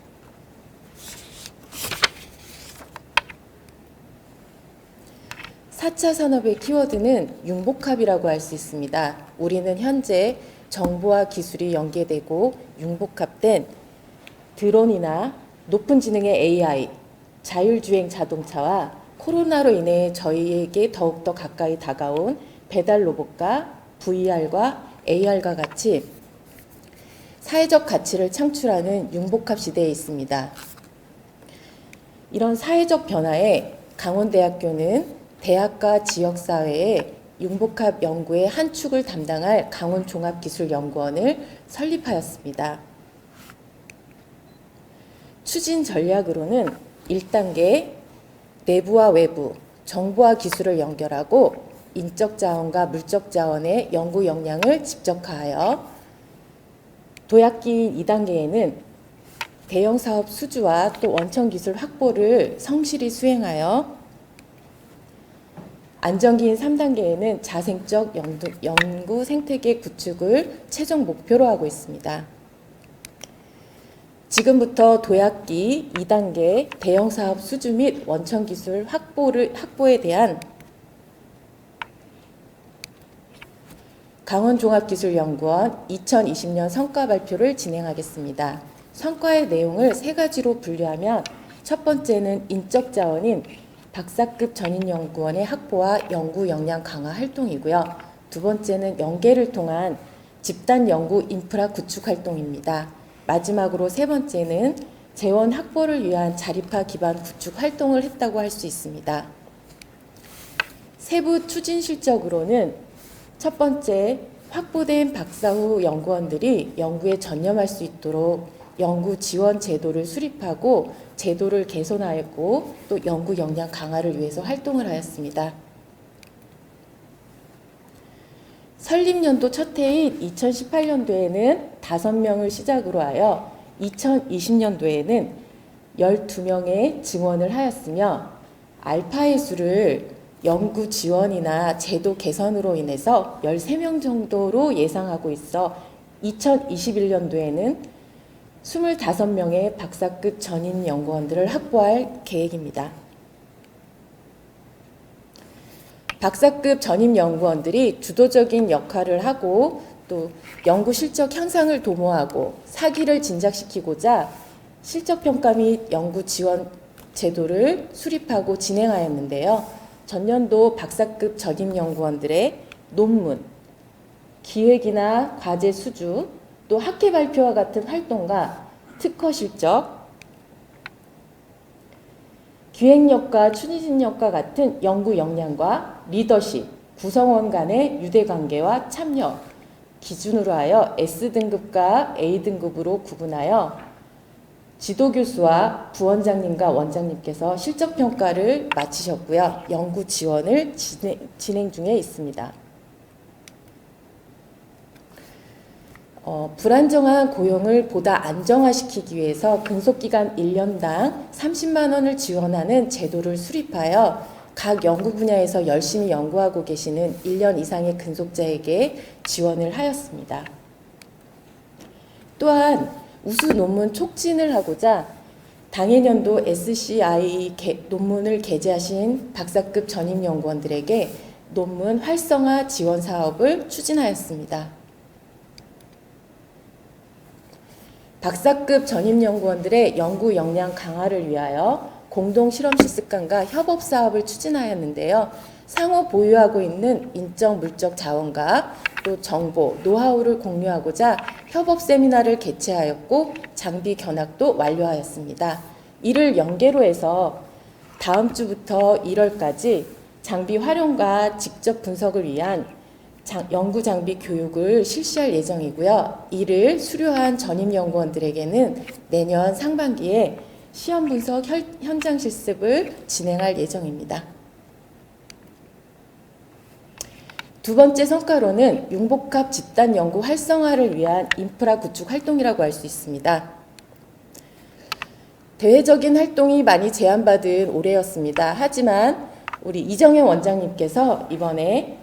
E: (4차) 산업의 키워드는 융복합이라고 할 수 있습니다. 우리는 현재 정보와 기술이 연계되고 융복합된 드론이나 높은 지능의 AI, 자율주행 자동차와 코로나로 인해 저희에게 더욱더 가까이 다가온 배달 로봇과 VR과 AR과 같이 사회적 가치를 창출하는 융복합 시대에 있습니다. 이런 사회적 변화에 강원대학교는 대학과 지역사회의 융복합 연구의 한 축을 담당할 강원종합기술연구원을 설립하였습니다. 추진 전략으로는 1단계 내부와 외부, 정보와 기술을 연결하고 인적 자원과 물적 자원의 연구 역량을 집적하여 도약기인 2단계에는 대형 사업 수주와 또 원천 기술 확보를 성실히 수행하여 안정기인 3단계에는 자생적 연구 생태계 구축을 최종 목표로 하고 있습니다. 지금부터 도약기 2단계 대형 사업 수주 및 원천 기술 확보에 대한 강원종합기술연구원 2020년 성과 발표를 진행하겠습니다. 성과의 내용을 세 가지로 분류하면 첫 번째는 인적 자원인 박사급 전인연구원의 확보와 연구 역량 강화 활동이고요. 두 번째는 연계를 통한 집단 연구 인프라 구축 활동입니다. 마지막으로 세 번째는 재원 확보를 위한 자립화 기반 구축 활동을 했다고 할 수 있습니다. 세부 추진 실적으로는 첫 번째, 확보된 박사 후 연구원들이 연구에 전념할 수 있도록 연구 지원 제도를 수립하고 제도를 개선하였고 또 연구 역량 강화를 위해서 활동을 하였습니다. 설립연도 첫 해인 2018년도에는 5명을 시작으로 하여 2020년도에는 12명의 증원을 하였으며 알파의 수를 연구 지원이나 제도 개선으로 인해서 13명 정도로 예상하고 있어 2021년도에는 25명의 박사급 전인 연구원들을 확보할 계획입니다. 박사급 전임 연구원들이 주도적인 역할을 하고 또 연구 실적 향상을 도모하고 사기를 진작시키고자 실적평가 및 연구 지원 제도를 수립하고 진행하였는데요. 전년도 박사급 전임 연구원들의 논문, 기획이나 과제 수주, 또 학회 발표와 같은 활동과 특허 실적, 기획력과 추진력과 같은 연구 역량과 리더십, 구성원 간의 유대관계와 참여 기준으로 하여 S등급과 A등급으로 구분하여 지도교수와 부원장님과 원장님께서 실적평가를 마치셨고요. 연구 지원을 진행 중에 있습니다. 불안정한 고용을 보다 안정화시키기 위해서 근속기간 1년당 30만 원을 지원하는 제도를 수립하여 각 연구 분야에서 열심히 연구하고 계시는 1년 이상의 근속자에게 지원을 하였습니다. 또한 우수 논문 촉진을 하고자 당해년도 SCI 논문을 게재하신 박사급 전임연구원들에게 논문 활성화 지원 사업을 추진하였습니다. 박사급 전임연구원들의 연구 역량 강화를 위하여 공동 실험 실습관과 협업 사업을 추진하였는데요. 상호 보유하고 있는 인적 물적 자원과 또 정보, 노하우를 공유하고자 협업 세미나를 개최하였고 장비 견학도 완료하였습니다. 이를 연계로 해서 다음 주부터 1월까지 장비 활용과 직접 분석을 위한 연구 장비 교육을 실시할 예정이고요. 이를 수료한 전임 연구원들에게는 내년 상반기에 시험 분석 현장 실습을 진행할 예정입니다. 두 번째 성과로는 융복합 집단 연구 활성화를 위한 인프라 구축 활동이라고 할 수 있습니다. 대외적인 활동이 많이 제한받은 올해였습니다. 하지만 우리 이정현 원장님께서 이번에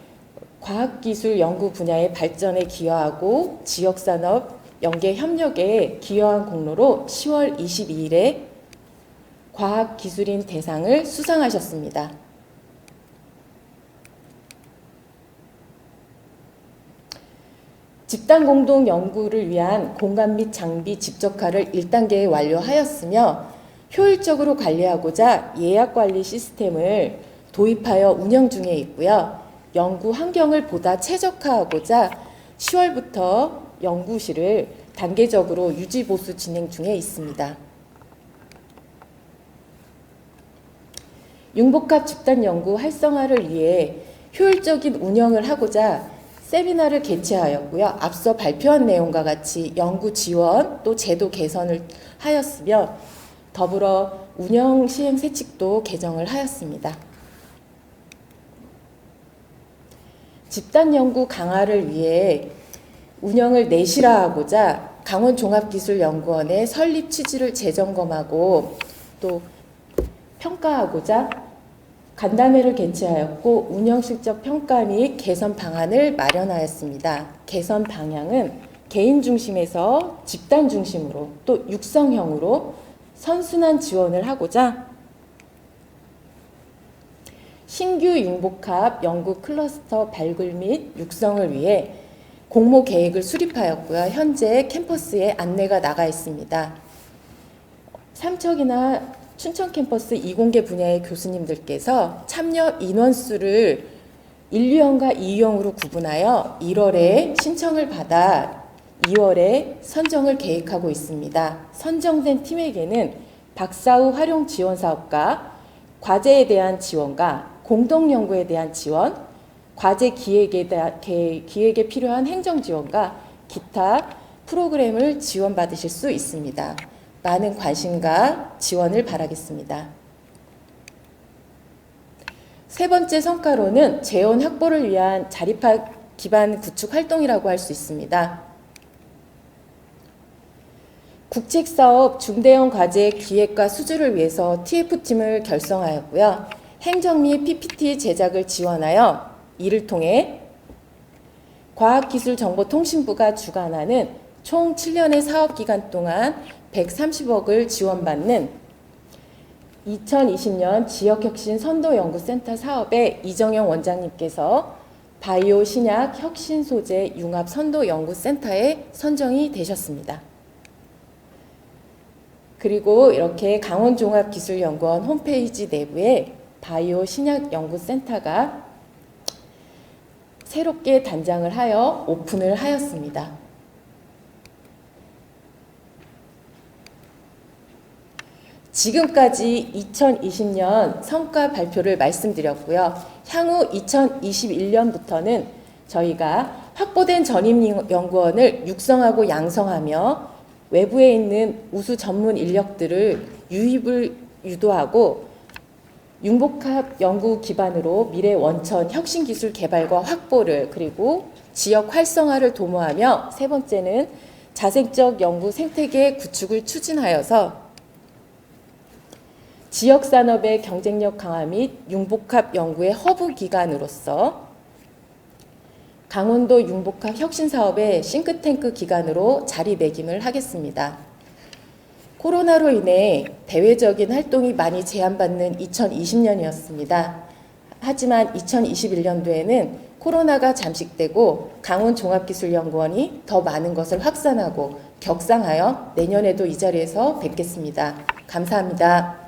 E: 과학기술 연구 분야의 발전에 기여하고 지역산업 연계 협력에 기여한 공로로 10월 22일에 과학기술인 대상을 수상하셨습니다. 집단 공동 연구를 위한 공간 및 장비 집적화를 1단계에 완료하였으며 효율적으로 관리하고자 예약 관리 시스템을 도입하여 운영 중에 있고요. 연구 환경을 보다 최적화하고자 10월부터 연구실을 단계적으로 유지 보수 진행 중에 있습니다. 융복합 집단 연구 활성화를 위해 효율적인 운영을 하고자 세미나를 개최하였고요. 앞서 발표한 내용과 같이 연구 지원 또 제도 개선을 하였으며 더불어 운영 시행 세칙도 개정을 하였습니다. 집단 연구 강화를 위해 운영을 내실화하고자 강원종합기술연구원의 설립 취지를 재점검하고 또 평가하고자 간담회를 개최하였고 운영 실적 평가 및 개선 방안을 마련하였습니다. 개선 방향은 개인 중심에서 집단 중심으로 또 육성형으로 선순환 지원을 하고자 신규 융복합 연구 클러스터 발굴 및 육성을 위해 공모 계획을 수립하였고요. 현재 캠퍼스에 안내가 나가 있습니다. 삼척이나 춘천 캠퍼스 이공계 분야의 교수님들께서 참여 인원수를 1유형과 2유형으로 구분하여 1월에 신청을 받아 2월에 선정을 계획하고 있습니다. 선정된 팀에게는 박사 후 활용 지원 사업과 과제에 대한 지원과 공동 연구에 대한 지원, 과제 기획에 필요한 행정 지원과 기타 프로그램을 지원받으실 수 있습니다. 많은 관심과 지원을 바라겠습니다. 세 번째 성과로는 재원 확보를 위한 자립학 기반 구축 활동이라고 할 수 있습니다. 국책사업 중대형 과제 기획과 수주를 위해서 TF팀을 결성하였고요. 행정 및 PPT 제작을 지원하여 이를 통해 과학기술정보통신부가 주관하는 총 7년의 사업기간 동안 130억을 지원받는 2020년 지역혁신 선도연구센터 사업에 이정영 원장님께서 바이오 신약 혁신 소재 융합 선도연구센터에 선정이 되셨습니다. 그리고 이렇게 강원종합기술연구원 홈페이지 내부에 바이오 신약 연구센터가 새롭게 단장을 하여 오픈을 하였습니다. 지금까지 2020년 성과 발표를 말씀드렸고요. 향후 2021년부터는 저희가 확보된 전임연구원을 육성하고 양성하며 외부에 있는 우수 전문 인력들을 유입을 유도하고 융복합 연구 기반으로 미래 원천 혁신 기술 개발과 확보를 그리고 지역 활성화를 도모하며 세 번째는 자생적 연구 생태계 구축을 추진하여서 지역 산업의 경쟁력 강화 및 융복합 연구의 허브 기관으로서 강원도 융복합 혁신 사업의 싱크탱크 기관으로 자리매김을 하겠습니다. 코로나로 인해 대외적인 활동이 많이 제한받는 2020년이었습니다. 하지만 2021년도에는 코로나가 잠식되고 강원종합기술연구원이 더 많은 것을 확산하고 격상하여 내년에도 이 자리에서 뵙겠습니다. 감사합니다.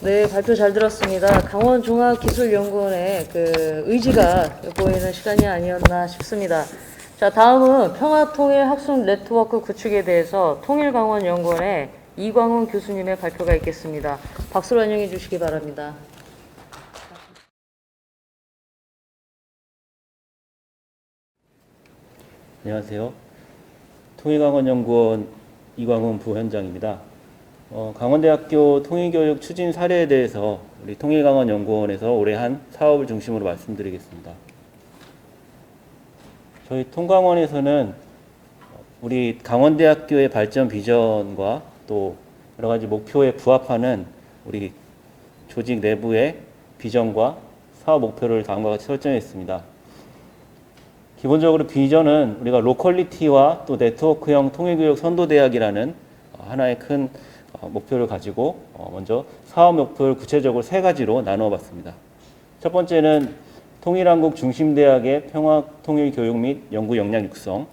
A: 네, 발표 잘 들었습니다. 강원종합기술연구원의 그 의지가 보이는 시간이 아니었나 싶습니다. 자, 다음은 평화통일학술 네트워크 구축에 대해서 통일강원연구원의 이광훈 교수님의 발표가 있겠습니다. 박수로 환영해 주시기 바랍니다.
F: 안녕하세요. 통일강원연구원 이광훈 부원장입니다. 강원대학교 통일교육 추진 사례에 대해서 우리 통일강원연구원에서 올해 한 사업을 중심으로 말씀드리겠습니다. 저희 통강원에서는 우리 강원대학교의 발전 비전과 또 여러 가지 목표에 부합하는 우리 조직 내부의 비전과 사업 목표를 다음과 같이 설정했습니다. 기본적으로 비전은 우리가 로컬리티와 또 네트워크형 통일교육 선도대학이라는 하나의 큰 목표를 가지고 먼저 사업 목표를 구체적으로 세 가지로 나누어 봤습니다. 첫 번째는 통일한국 중심대학의 평화통일교육 및 연구 역량 육성.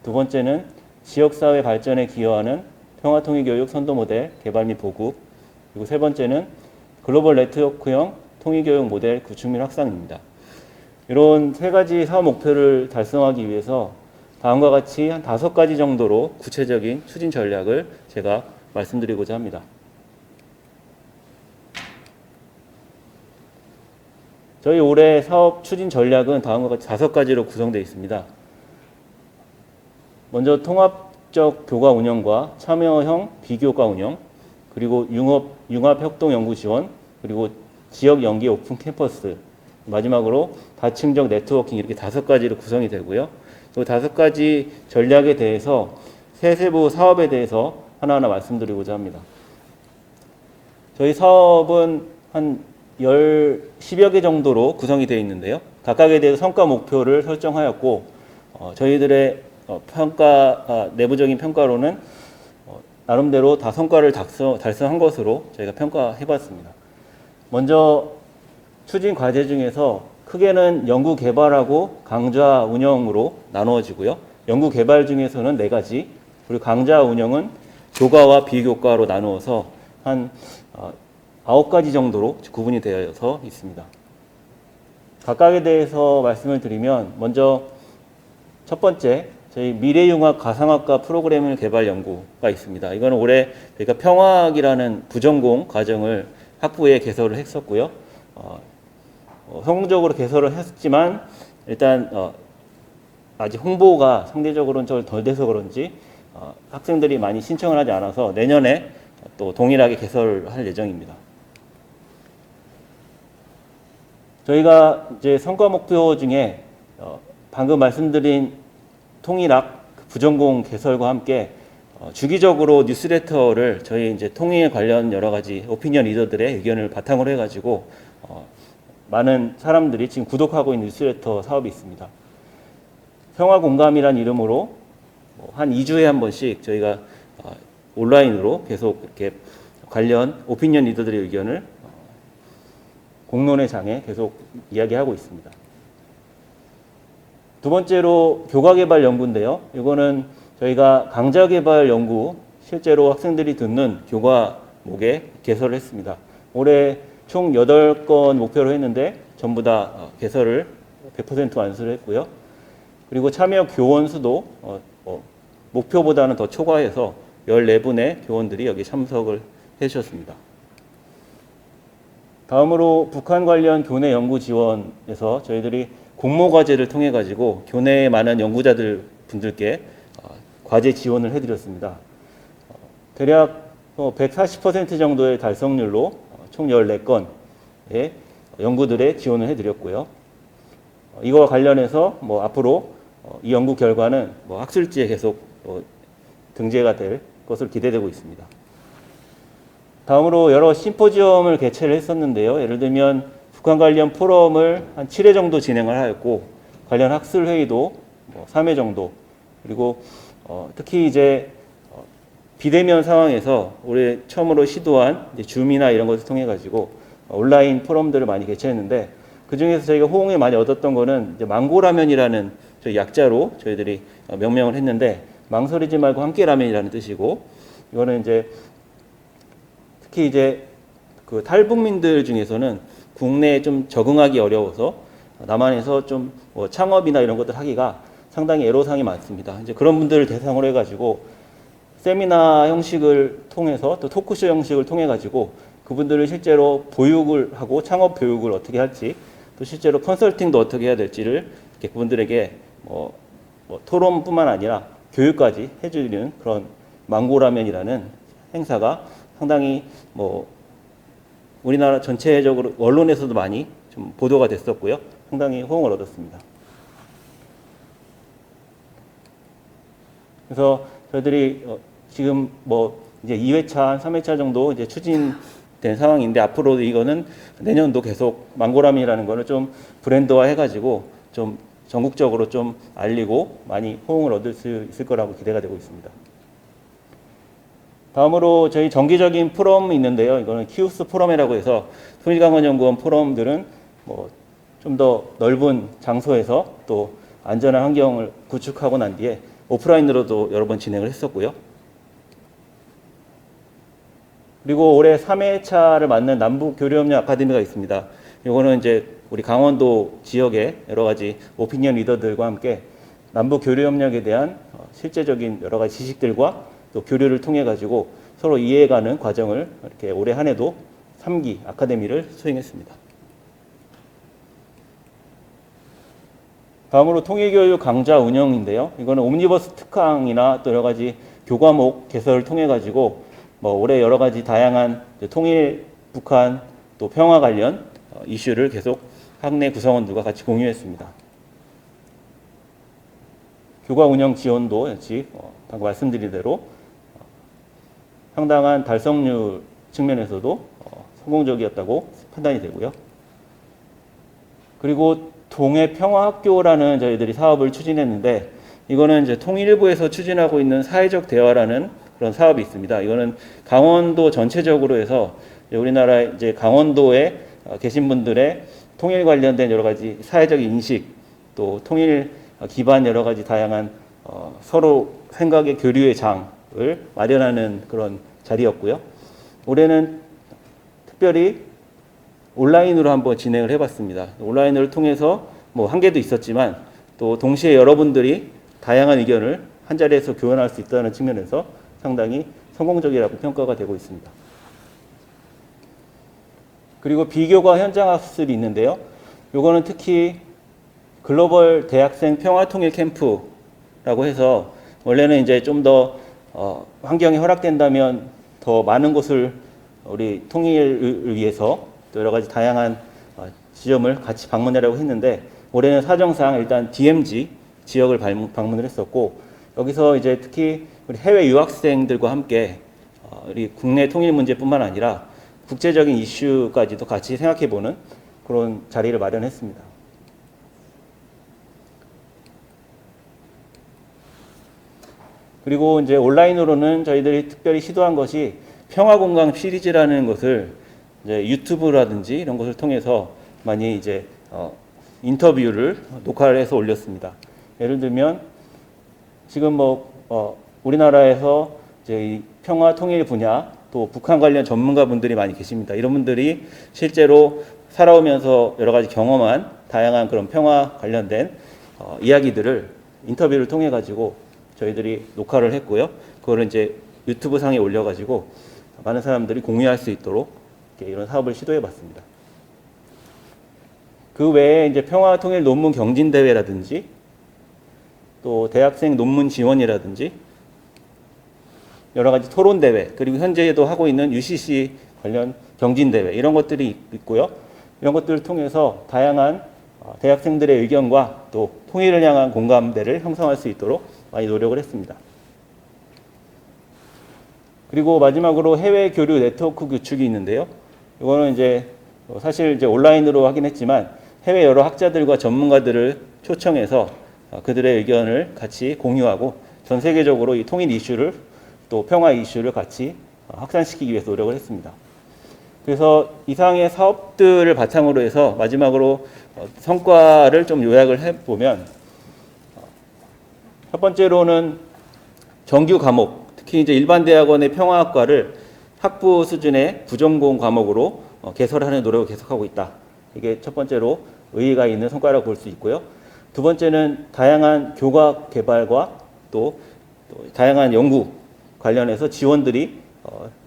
F: 두 번째는 지역사회 발전에 기여하는 평화통일교육 선도모델 개발 및 보급. 그리고 세 번째는 글로벌 네트워크형 통일교육 모델 구축 및 확산입니다. 이런 세 가지 사업 목표를 달성하기 위해서 다음과 같이 한 5가지 정도로 구체적인 추진 전략을 제가 말씀드리고자 합니다. 저희 올해 사업 추진 전략은 다음과 같이 5가지로 구성되어 있습니다. 먼저 통합적 교과 운영과 참여형 비교과 운영, 그리고 융합협동 연구 지원, 그리고 지역 연계 오픈 캠퍼스, 마지막으로 다층적 네트워킹, 이렇게 5가지로 구성이 되고요. 이 5가지 전략에 대해서 세세부 사업에 대해서 하나하나 말씀드리고자 합니다. 저희 사업은 한 10여 개 정도로 구성이 되어 있는데요. 각각에 대해서 성과 목표를 설정하였고, 저희들의 내부적인 평가로는 나름대로 다 성과를 달성한 것으로 저희가 평가해 봤습니다. 먼저 추진 과제 중에서 크게는 연구 개발하고 강좌 운영으로 나누어지고요. 연구 개발 중에서는 4가지, 그리고 강좌 운영은 교과와 비교과로 나누어서 한 9가지 정도로 구분이 되어서 있습니다. 각각에 대해서 말씀을 드리면, 먼저 첫 번째, 저희 미래융합 가상학과 프로그램을 개발 연구가 있습니다. 이거는 올해 저희가 평화학이라는 부전공 과정을 학부에 개설을 했었고요. 성공적으로 개설을 했지만 일단 아직 홍보가 상대적으로는 좀 덜 돼서 그런지 학생들이 많이 신청을 하지 않아서 내년에 또 동일하게 개설을 할 예정입니다. 저희가 이제 성과 목표 중에 방금 말씀드린 통일학 부전공 개설과 함께 주기적으로 뉴스레터를 저희 이제 통일 관련 여러 가지 오피니언 리더들의 의견을 바탕으로 해가지고 많은 사람들이 지금 구독하고 있는 뉴스레터 사업이 있습니다. 평화공감이란 이름으로 한 2주에 한 번씩 저희가 온라인으로 계속 이렇게 관련 오피니언 리더들의 의견을 공론의 장에 계속 이야기하고 있습니다. 두 번째로 교과 개발 연구인데요. 이거는 저희가 강좌 개발 연구, 실제로 학생들이 듣는 교과목에 개설을 했습니다. 올해 총 8건 목표로 했는데 전부 다 개설을 100% 완수를 했고요. 그리고 참여 교원 수도 목표보다는 더 초과해서 14분의 교원들이 여기 참석을 해주셨습니다. 다음으로 북한 관련 교내 연구 지원에서 저희들이 공모 과제를 통해 가지고 교내에 많은 연구자들 분들께 과제 지원을 해드렸습니다. 대략 140% 정도의 달성률로 총 14건의 연구들의 지원을 해드렸고요. 이거와 관련해서 앞으로 이 연구 결과는 학술지에 계속 등재가 될 것으로 기대되고 있습니다. 다음으로 여러 심포지엄을 개최를 했었는데요. 예를 들면 북한 관련 포럼을 한 7회 정도 진행을 하였고, 관련 학술 회의도 3회 정도, 그리고 특히 이제 비대면 상황에서 올해 처음으로 시도한 이제 줌이나 이런 것을 통해 가지고 온라인 포럼들을 많이 개최했는데, 그 중에서 저희가 호응을 많이 얻었던 거는 이제 망고라면이라는 저희 약자로 저희들이 명명을 했는데, 망설이지 말고 함께 라면이라는 뜻이고, 이거는 이제 특히 이제 그 탈북민들 중에서는 국내에 좀 적응하기 어려워서 남한에서 좀 창업이나 이런 것들 하기가 상당히 애로사항이 많습니다. 이제 그런 분들을 대상으로 해가지고 세미나 형식을 통해서 또 토크쇼 형식을 통해 가지고 그분들을 실제로 보육을 하고 창업 교육을 어떻게 할지, 또 실제로 컨설팅도 어떻게 해야 될지를 이렇게 그분들에게 토론뿐만 아니라 교육까지 해주는 그런 망고라면이라는 행사가 상당히 우리나라 전체적으로 언론에서도 많이 좀 보도가 됐었고요. 상당히 호응을 얻었습니다. 그래서 저희들이 지금 이제 2회차, 3회차 정도 이제 추진된 상황인데, 앞으로도 이거는 내년도 계속 망고라면이라는 거를 좀 브랜드화 해가지고 좀 전국적으로 좀 알리고 많이 호응을 얻을 수 있을 거라고 기대가 되고 있습니다. 다음으로 저희 정기적인 포럼이 있는데요. 이거는 키우스 포럼이라고 해서 통일강원연구원 포럼들은 좀 더 넓은 장소에서 또 안전한 환경을 구축하고 난 뒤에 오프라인으로도 여러 번 진행을 했었고요. 그리고 올해 3회차를 맞는 남북교류협력 아카데미가 있습니다. 이거는 이제 우리 강원도 지역의 여러 가지 오피니언 리더들과 함께 남북교류협력에 대한 실제적인 여러 가지 지식들과 또 교류를 통해 가지고 서로 이해가는 과정을 이렇게 올해 한 해도 3기 아카데미를 수행했습니다. 다음으로 통일교육 강좌 운영인데요. 이거는 옴니버스 특강이나 또 여러 가지 교과목 개설을 통해 가지고 올해 여러 가지 다양한 통일, 북한, 또 평화 관련 이슈를 계속 학내 구성원들과 같이 공유했습니다. 교과 운영 지원도 역시 방금 말씀드린 대로 상당한 달성률 측면에서도 성공적이었다고 판단이 되고요. 그리고 동해평화학교라는 저희들이 사업을 추진했는데, 이거는 이제 통일부에서 추진하고 있는 사회적 대화라는 그런 사업이 있습니다. 이거는 강원도 전체적으로 해서 우리나라 이제 강원도에 계신 분들의 통일 관련된 여러 가지 사회적 인식, 또 통일 기반 여러 가지 다양한 서로 생각의 교류의 장을 마련하는 그런 자리였고요. 올해는 특별히 온라인으로 한번 진행을 해봤습니다. 온라인을 통해서 한계도 있었지만 또 동시에 여러분들이 다양한 의견을 한 자리에서 교환할 수 있다는 측면에서 상당히 성공적이라고 평가가 되고 있습니다. 그리고 비교과 현장 학습이 있는데요. 요거는 특히 글로벌 대학생 평화통일 캠프라고 해서 원래는 이제 좀 더 환경이 허락된다면 더 많은 곳을 우리 통일을 위해서 또 여러 가지 다양한 지점을 같이 방문하려고 했는데, 올해는 사정상 일단 DMZ 지역을 방문을 했었고, 여기서 이제 특히 우리 해외 유학생들과 함께 우리 국내 통일 문제뿐만 아니라 국제적인 이슈까지도 같이 생각해보는 그런 자리를 마련했습니다. 그리고 이제 온라인으로는 저희들이 특별히 시도한 것이 평화공감 시리즈라는 것을 이제 유튜브라든지 이런 것을 통해서 많이 이제 인터뷰를 녹화를 해서 올렸습니다. 예를 들면 지금 우리나라에서 이제 이 평화 통일 분야 또 북한 관련 전문가분들이 많이 계십니다. 이런 분들이 실제로 살아오면서 여러 가지 경험한 다양한 그런 평화 관련된 이야기들을 인터뷰를 통해 가지고 저희들이 녹화를 했고요. 그거를 이제 유튜브 상에 올려 가지고 많은 사람들이 공유할 수 있도록 이런 사업을 시도해 봤습니다. 그 외에 이제 평화 통일 논문 경진 대회라든지 또 대학생 논문 지원이라든지 여러 가지 토론 대회, 그리고 현재도 하고 있는 UCC 관련 경진 대회, 이런 것들이 있고요. 이런 것들을 통해서 다양한 대학생들의 의견과 또 통일을 향한 공감대를 형성할 수 있도록 많이 노력을 했습니다. 그리고 마지막으로 해외 교류 네트워크 구축이 있는데요. 이거는 이제 사실 이제 온라인으로 하긴 했지만 해외 여러 학자들과 전문가들을 초청해서 그들의 의견을 같이 공유하고 전 세계적으로 이 통일 이슈를 또 평화 이슈를 같이 확산시키기 위해서 노력을 했습니다. 그래서 이상의 사업들을 바탕으로 해서 마지막으로 성과를 좀 요약을 해보면 첫 번째로는 정규 과목, 특히 이제 일반 대학원의 평화학과를 학부 수준의 부전공 과목으로 개설하는 노력을 계속하고 있다. 이게 첫 번째로 의의가 있는 성과라고 볼 수 있고요. 두 번째는 다양한 교과 개발과 또 다양한 연구 관련해서 지원들이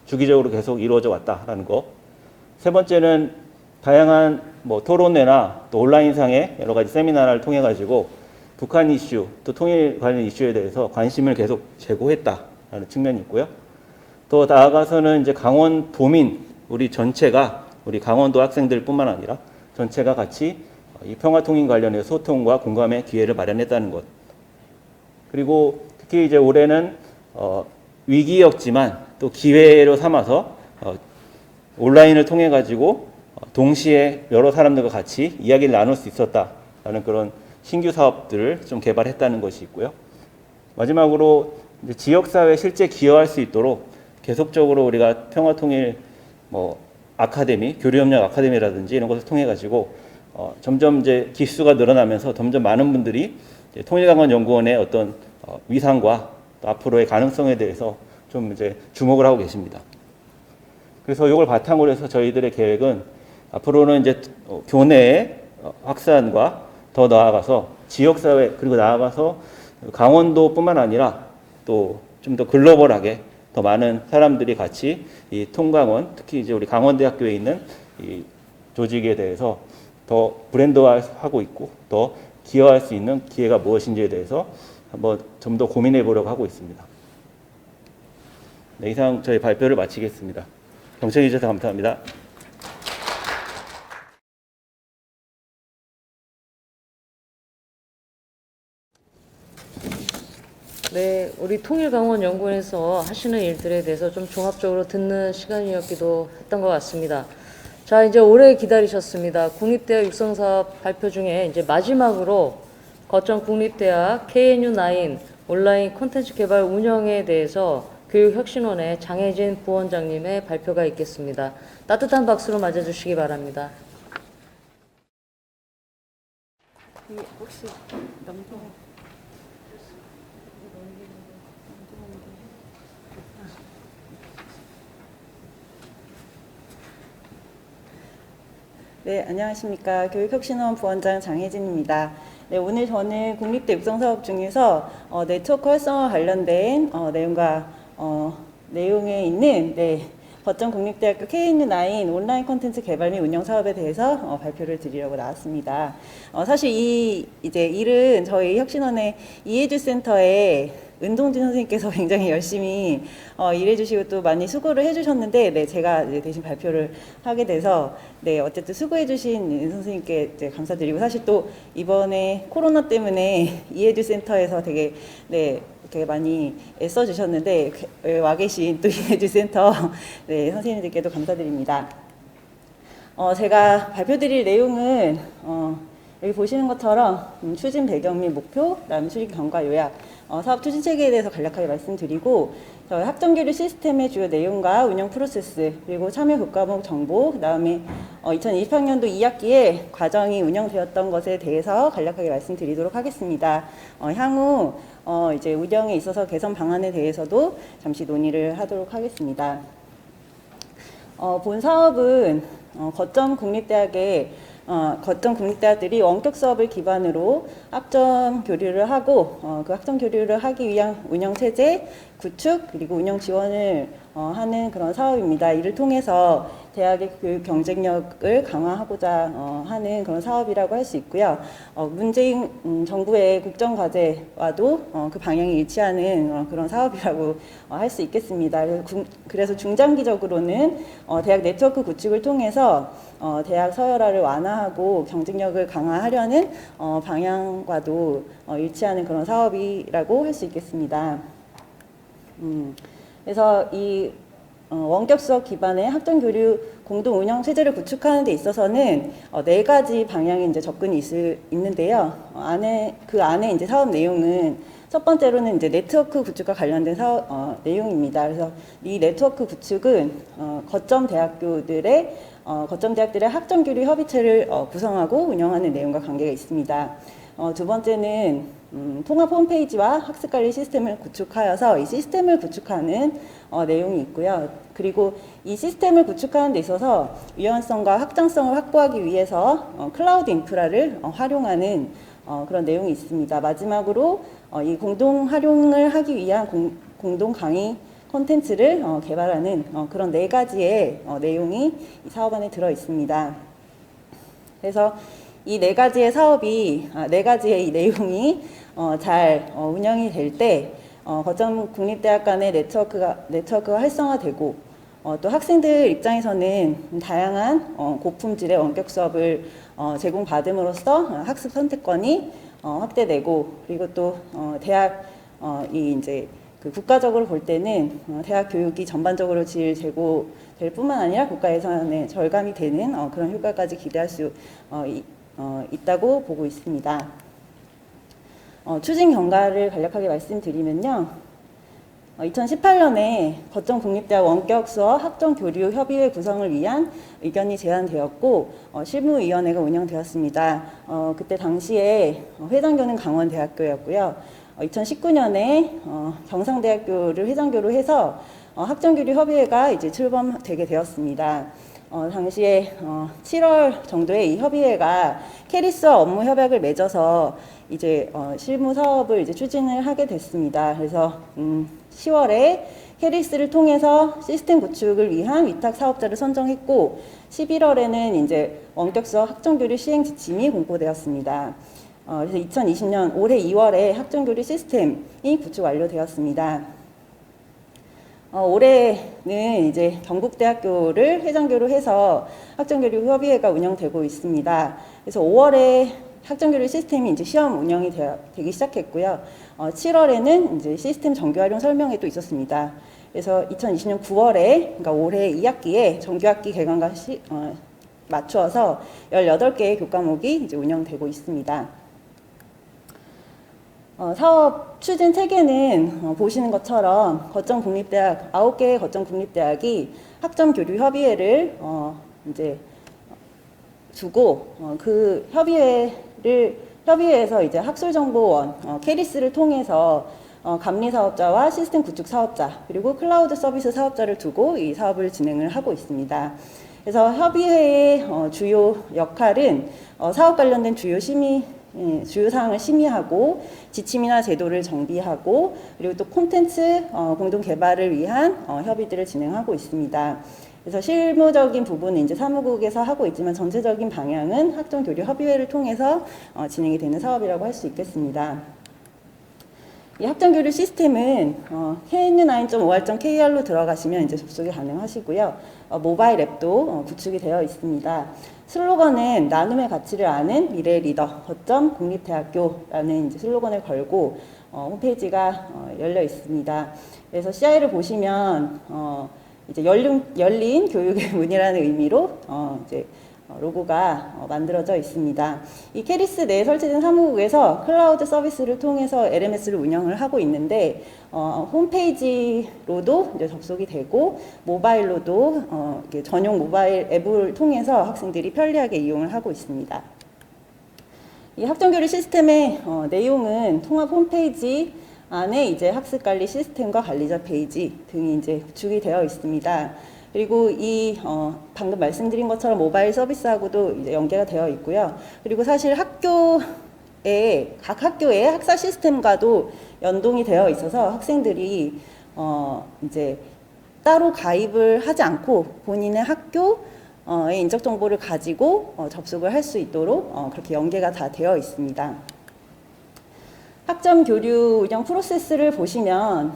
F: 주기적으로 계속 이루어져 왔다라는 거. 세 번째는 다양한 토론회나 또 온라인상의 여러 가지 세미나를 통해 가지고 북한 이슈 또 통일 관련 이슈에 대해서 관심을 계속 제고했다라는 측면이 있고요. 더 나아가서는 이제 강원도민 우리 전체가 우리 강원도 학생들뿐만 아니라 전체가 같이 이 평화통일 관련해서 소통과 공감의 기회를 마련했다는 것. 그리고 특히 이제 올해는 위기였지만 또 기회로 삼아서 온라인을 통해 가지고 동시에 여러 사람들과 같이 이야기를 나눌 수 있었다라는 그런 신규 사업들을 좀 개발했다는 것이 있고요. 마지막으로 이제 지역사회에 실제 기여할 수 있도록 계속적으로 우리가 평화통일 아카데미, 교류협력 아카데미라든지 이런 것을 통해 가지고 점점 이제 기수가 늘어나면서 점점 많은 분들이 통일강원연구원의 어떤 위상과 또 앞으로의 가능성에 대해서 좀 이제 주목을 하고 계십니다. 그래서 이걸 바탕으로 해서 저희들의 계획은 앞으로는 이제 교내의 확산과 더 나아가서 지역사회 그리고 나아가서 강원도뿐만 아니라 또 좀 더 글로벌하게 더 많은 사람들이 같이 이 통강원 특히 이제 우리 강원대학교에 있는 이 조직에 대해서 더 브랜드화하고 있고 더 기여할 수 있는 기회가 무엇인지에 대해서 한번 좀 더 고민해 보려고 하고 있습니다. 네, 이상 저희 발표를 마치겠습니다. 경청해 주셔서 감사합니다.
A: 네, 우리 통일강원연구원에서 하시는 일들에 대해서 좀 종합적으로 듣는 시간이었기도 했던 것 같습니다. 자, 이제 오래 기다리셨습니다. 국립대학 육성사업 발표 중에 이제 마지막으로 거점 국립대학 KNU9 온라인 콘텐츠 개발 운영에 대해서 교육혁신원의 장혜진 부원장님의 발표가 있겠습니다. 따뜻한 박수로 맞아주시기 바랍니다.
B: 혹시
G: 네, 안녕하십니까. 교육혁신원 부원장 장혜진입니다. 네, 오늘 저는 국립대 육성사업 중에서 네트워크 활성화 관련된 내용에 있는 거점 국립대학교 KNU9 온라인 콘텐츠 개발 및 운영 사업에 대해서 발표를 드리려고 나왔습니다. 사실 이 일은 저희 혁신원의 이해주 센터에 은동진 선생님께서 굉장히 열심히 일해주시고 또 많이 수고를 해주셨는데, 제가 대신 발표를 하게 돼서, 어쨌든 수고해주신 은 선생님께 감사드리고, 사실 또 이번에 코로나 때문에 이해주 센터에서 되게 많이 애써주셨는데, 와 계신 또 이해주 센터 선생님들께도 감사드립니다. 제가 발표드릴 내용은 여기 보시는 것처럼 추진 배경 및 목표, 그다음에 수립 경과 요약, 사업 추진 체계에 대해서 간략하게 말씀드리고, 저희 학점교류 시스템의 주요 내용과 운영 프로세스, 그리고 참여 교과목 정보, 그다음에 2020학년도 2학기에 과정이 운영되었던 것에 대해서 간략하게 말씀드리도록 하겠습니다. 향후 이제 운영에 있어서 개선 방안에 대해서도 잠시 논의를 하도록 하겠습니다. 본 사업은 거점 국립대학들이 원격 수업을 기반으로 학점 교류를 하고 그 학점 교류를 하기 위한 운영 체제 구축 그리고 운영 지원을 하는 그런 사업입니다. 이를 통해서 대학의 교육 경쟁력을 강화하고자 하는 그런 사업이라고 할 수 있고요. 문재인 정부의 국정 과제와도 그 방향이 일치하는 그런 사업이라고 할 수 있겠습니다. 그래서 중장기적으로는 대학 네트워크 구축을 통해서 대학 서열화를 완화하고 경쟁력을 강화하려는 방향과도 일치하는 그런 사업이라고 할 수 있겠습니다. 그래서 이 원격 수업 기반의 학점 교류 공동 운영 체제를 구축하는 데 있어서는 4가지 방향의 이제 접근이 있는데요. 그 안에 이제 사업 내용은 첫 번째로는 이제 네트워크 구축과 관련된 사업 내용입니다. 그래서 이 네트워크 구축은 거점 대학들의 학점 교류 협의체를 구성하고 운영하는 내용과 관계가 있습니다. 두 번째는 통합 홈페이지와 학습관리 시스템을 구축하여서 이 시스템을 구축하는 내용이 있고요. 그리고 이 시스템을 구축하는 데 있어서 유연성과 확장성을 확보하기 위해서 클라우드 인프라를 활용하는 그런 내용이 있습니다. 마지막으로 이 공동 활용을 하기 위한 공동 강의 콘텐츠를 개발하는 그런 4가지의 내용이 이 사업안에 들어 있습니다. 그래서 이 4가지의 사업이, 4가지의 이 내용이 잘 운영이 될 때 거점 국립대학 간의 네트워크가 활성화되고 또 학생들 입장에서는 다양한 고품질의 원격 수업을 제공받음으로써 학습 선택권이 확대되고, 그리고 또 대학이 이제 그 국가적으로 볼 때는 대학 교육이 전반적으로 질 제고될 뿐만 아니라 국가 예산에 절감이 되는 그런 효과까지 기대할 수 있다고 보고 있습니다. 추진 경과를 간략하게 말씀드리면요. 2018년에 거점 국립대학 원격 수업 학점 교류 협의회 구성을 위한 의견이 제안되었고 실무위원회가 운영되었습니다. 그때 당시에 회장교는 강원대학교였고요. 2019년에 경상대학교를 회장교로 해서 학점교류 협의회가 이제 출범되게 되었습니다. 당시에 7월 정도에 이 협의회가 캐리스와 업무 협약을 맺어서 이제 실무 사업을 이제 추진을 하게 됐습니다. 그래서 10월에 캐리스를 통해서 시스템 구축을 위한 위탁 사업자를 선정했고 11월에는 이제 원격 수업 학점교류 시행 지침이 공고되었습니다. 그래서 2020년 올해 2월에 학점교류 시스템이 구축 완료되었습니다. 올해는 이제 경북대학교를 회장교로 해서 학점교류 협의회가 운영되고 있습니다. 그래서 5월에 학점교류 시스템이 이제 시험 운영이 되기 시작했고요. 7월에는 이제 시스템 정규 활용 설명회도 있었습니다. 그래서 2020년 9월에, 그러니까 올해 2학기에 정규학기 개강과 맞추어서 18개의 교과목이 이제 운영되고 있습니다. 사업 추진 체계는 보시는 것처럼 거점 국립대학 9개의 거점 국립대학이 학점 교류 협의회를 이제 두고 그 협의회에서 이제 학술정보원 캐리스를 통해서 감리 사업자와 시스템 구축 사업자 그리고 클라우드 서비스 사업자를 두고 이 사업을 진행을 하고 있습니다. 그래서 협의회의 주요 역할은 사업 관련된 주요 사항을 심의하고 지침이나 제도를 정비하고 그리고 또 콘텐츠 공동 개발을 위한 협의들을 진행하고 있습니다. 그래서 실무적인 부분은 이제 사무국에서 하고 있지만 전체적인 방향은 학점교류 협의회를 통해서 진행이 되는 사업이라고 할 수 있겠습니다. 이 학점교류 시스템은 knu9.or.kr로 들어가시면 이제 접속이 가능하시고요. 모바일 앱도 구축이 되어 있습니다. 슬로건은 나눔의 가치를 아는 미래의 리더 거점 국립대학교라는 이제 슬로건을 걸고 홈페이지가 열려 있습니다. 그래서 CI를 보시면 이제 열린 교육의 문이라는 의미로 이제 로고가 만들어져 있습니다. 이 캐리스 내에 설치된 사무국에서 클라우드 서비스를 통해서 LMS를 운영을 하고 있는데 홈페이지로도 이제 접속이 되고 모바일로도 전용 모바일 앱을 통해서 학생들이 편리하게 이용을 하고 있습니다. 이 학점교류 시스템의 내용은 통합 홈페이지 안에 이제 학습관리 시스템과 관리자 페이지 등이 이제 구축이 되어 있습니다. 그리고 이 방금 말씀드린 것처럼 모바일 서비스하고도 이제 연계가 되어 있고요. 그리고 사실 각 학교의 학사 시스템과도 연동이 되어 있어서 학생들이 이제 따로 가입을 하지 않고 본인의 학교의 인적 정보를 가지고 접속을 할 수 있도록 그렇게 연계가 다 되어 있습니다. 학점 교류 운영 프로세스를 보시면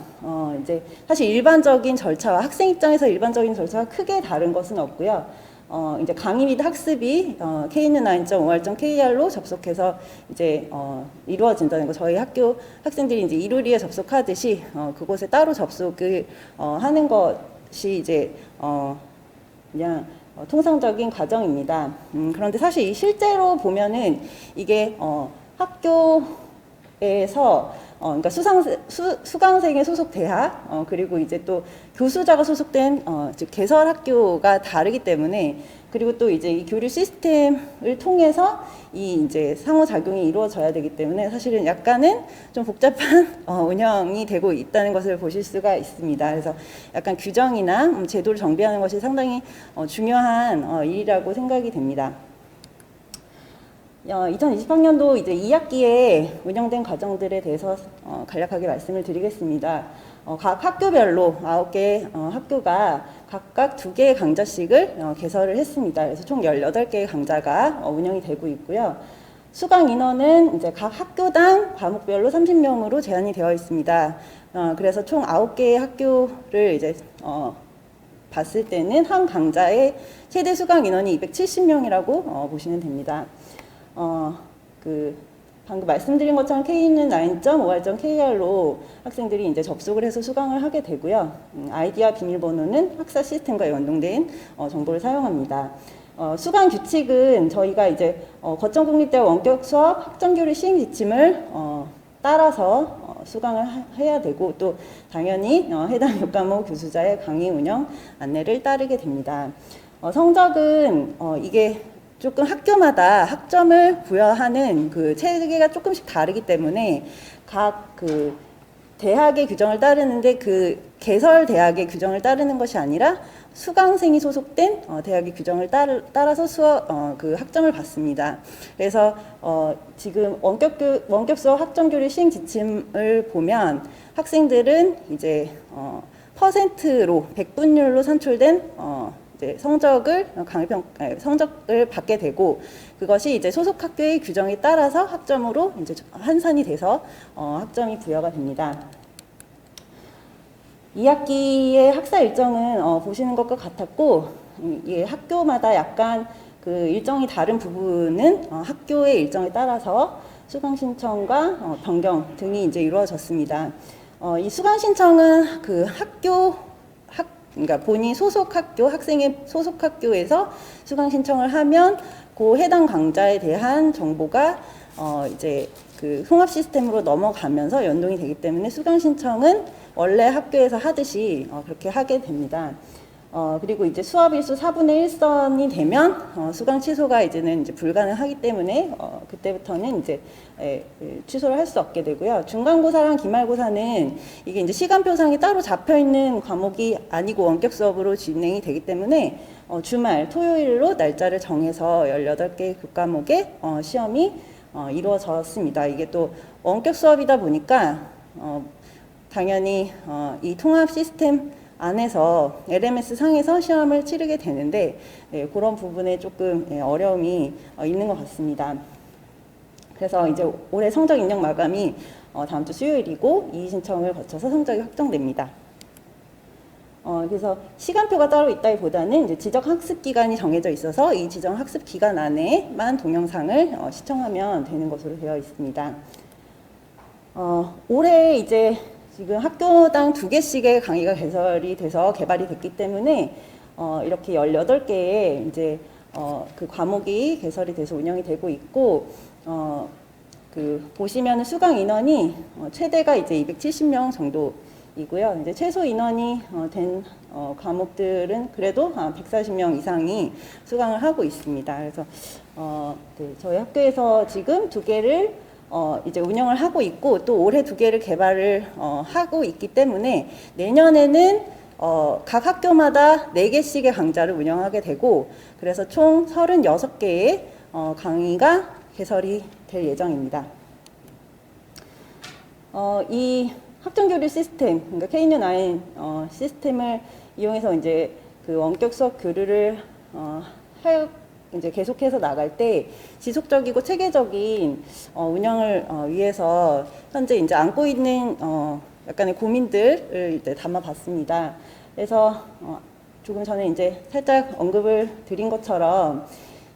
G: 이제 사실 일반적인 절차와 학생 입장에서 일반적인 절차가 크게 다른 것은 없고요. 이제 강의 및 학습이 knu9.or.kr로 접속해서 이제 이루어진다는 거, 저희 학교 학생들이 이제 이루리에 접속하듯이 그곳에 따로 접속을 하는 것이 이제 그냥 통상적인 과정입니다. 그런데 사실 실제로 보면은 이게 학교에서 그러니까 수강생의 소속 대학 그리고 이제 또 교수자가 소속된 즉 개설 학교가 다르기 때문에 그리고 또 이제 이 교류 시스템을 통해서 이 이제 상호작용이 이루어져야 되기 때문에 사실은 약간은 좀 복잡한 운영이 되고 있다는 것을 보실 수가 있습니다. 그래서 약간 규정이나 제도를 정비하는 것이 상당히 중요한 일이라고 생각이 됩니다. 2020학년도 이제 2학기에 운영된 과정들에 대해서 간략하게 말씀을 드리겠습니다. 각 학교별로 9개 학교가 각각 2개의 강좌씩을 개설을 했습니다. 그래서 총 18개의 강좌가 운영이 되고 있고요. 수강 인원은 이제 각 학교당 과목별로 30명으로 제한이 되어 있습니다. 그래서 총 9개의 학교를 이제 봤을 때는 한 강좌의 최대 수강 인원이 270명이라고 보시면 됩니다. 방금 말씀드린 것처럼 K-9.5R.KR로 학생들이 이제 접속을 해서 수강을 하게 되고요. 아이디와 비밀번호는 학사 시스템과 연동된 정보를 사용합니다. 수강 규칙은 저희가 이제 거점국립대학 원격 수업 학점교류 시행 지침을 따라서 수강을 해야 되고 또 당연히 해당 교과목 교수자의 강의 운영 안내를 따르게 됩니다. 성적은 이게 조금 학교마다 학점을 부여하는 그 체계가 조금씩 다르기 때문에 각 그 대학의 규정을 따르는데 그 개설 대학의 규정을 따르는 것이 아니라 수강생이 소속된 대학의 규정을 따라서 그 학점을 받습니다. 그래서 지금 원격 수업 학점 교류 시행 지침을 보면 학생들은 이제 퍼센트로 100분율로 산출된 이제 성적을 받게 되고 그것이 이제 소속 학교의 규정에 따라서 학점으로 이제 환산이 돼서 학점이 부여가 됩니다. 2학기의 학사 일정은 보시는 것과 같았고 이 학교마다 약간 그 일정이 다른 부분은 학교의 일정에 따라서 수강 신청과 변경 등이 이제 이루어졌습니다. 이 수강 신청은 그 그러니까 본인 소속 학교, 학생의 소속 학교에서 수강 신청을 하면 그 해당 강좌에 대한 정보가 이제 그 통합 시스템으로 넘어가면서 연동이 되기 때문에 수강 신청은 원래 학교에서 하듯이 그렇게 하게 됩니다. 그리고 이제 수업 일수 4분의 1선이 되면 수강 취소가 이제는 이제 불가능하기 때문에 그때부터는 이제 취소를 할 수 없게 되고요. 중간고사랑 기말고사는 이게 이제 시간표상에 따로 잡혀 있는 과목이 아니고 원격 수업으로 진행이 되기 때문에 주말 토요일로 날짜를 정해서 18개 교과목의 시험이 이루어졌습니다. 이게 또 원격 수업이다 보니까 당연히 이 통합 시스템 안에서 LMS 상에서 시험을 치르게 되는데 그런 부분에 조금 어려움이 있는 것 같습니다. 그래서 이제 올해 성적 인정 마감이 다음 주 수요일이고 이의 신청을 거쳐서 성적이 확정됩니다. 그래서 시간표가 따로 있다기보다는 이제 지적 학습 기간이 정해져 있어서 이 지정 학습 기간 안에만 동영상을 시청하면 되는 것으로 되어 있습니다. 올해 이제 지금 학교당 2개씩의 강의가 개설이 돼서 개발이 됐기 때문에 이렇게 18개의 이제 그 과목이 개설이 돼서 운영이 되고 있고 그 보시면 수강 인원이 최대가 이제 270명 정도이고요. 이제 최소 인원이 된 과목들은 그래도 140명 이상이 수강을 하고 있습니다. 그래서 네, 저희 학교에서 지금 2개를 이제 운영을 하고 있고 또 올해 2개를 개발을 하고 있기 때문에 내년에는 각 학교마다 4개씩의 강좌를 운영하게 되고 그래서 총 36개의 강의가 개설이 될 예정입니다. 이 학점교류 시스템, 그러니까 K-9 시스템을 이용해서 이제 그 원격 수업 교류를 이제 계속해서 나갈 때 지속적이고 체계적인 운영을 위해서 현재 이제 안고 있는 약간의 고민들을 이제 담아봤습니다. 그래서 조금 전에 이제 살짝 언급을 드린 것처럼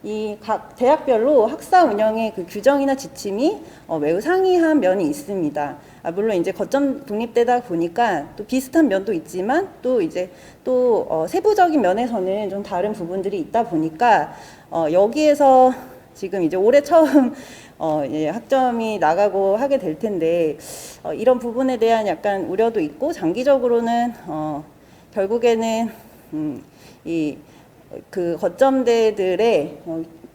G: 이 각 대학별로 학사 운영의 그 규정이나 지침이 매우 상이한 면이 있습니다. 물론 이제 거점 독립되다 보니까 또 비슷한 면도 있지만 또 이제 또 세부적인 면에서는 좀 다른 부분들이 있다 보니까 여기에서 지금 이제 올해 처음 예, 학점이 나가고 하게 될 텐데 이런 부분에 대한 약간 우려도 있고 장기적으로는 결국에는 이 그 거점대들의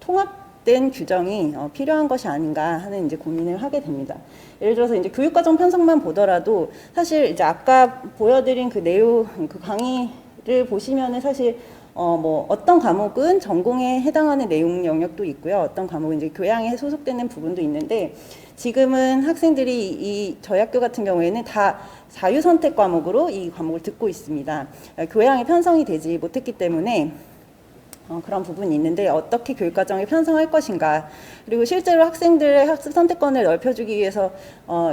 G: 통합된 규정이 필요한 것이 아닌가 하는 이제 고민을 하게 됩니다. 예를 들어서 이제 교육과정 편성만 보더라도 사실 이제 아까 보여드린 그 내용 그 강의를 보시면은 사실 뭐 어떤 과목은 전공에 해당하는 내용 영역도 있고요. 어떤 과목은 이제 교양에 소속되는 부분도 있는데 지금은 학생들이 저희 학교 같은 경우에는 다 자유 선택 과목으로 이 과목을 듣고 있습니다. 교양에 편성이 되지 못했기 때문에 그런 부분이 있는데 어떻게 교육과정을 편성할 것인가, 그리고 실제로 학생들의 학습 선택권을 넓혀주기 위해서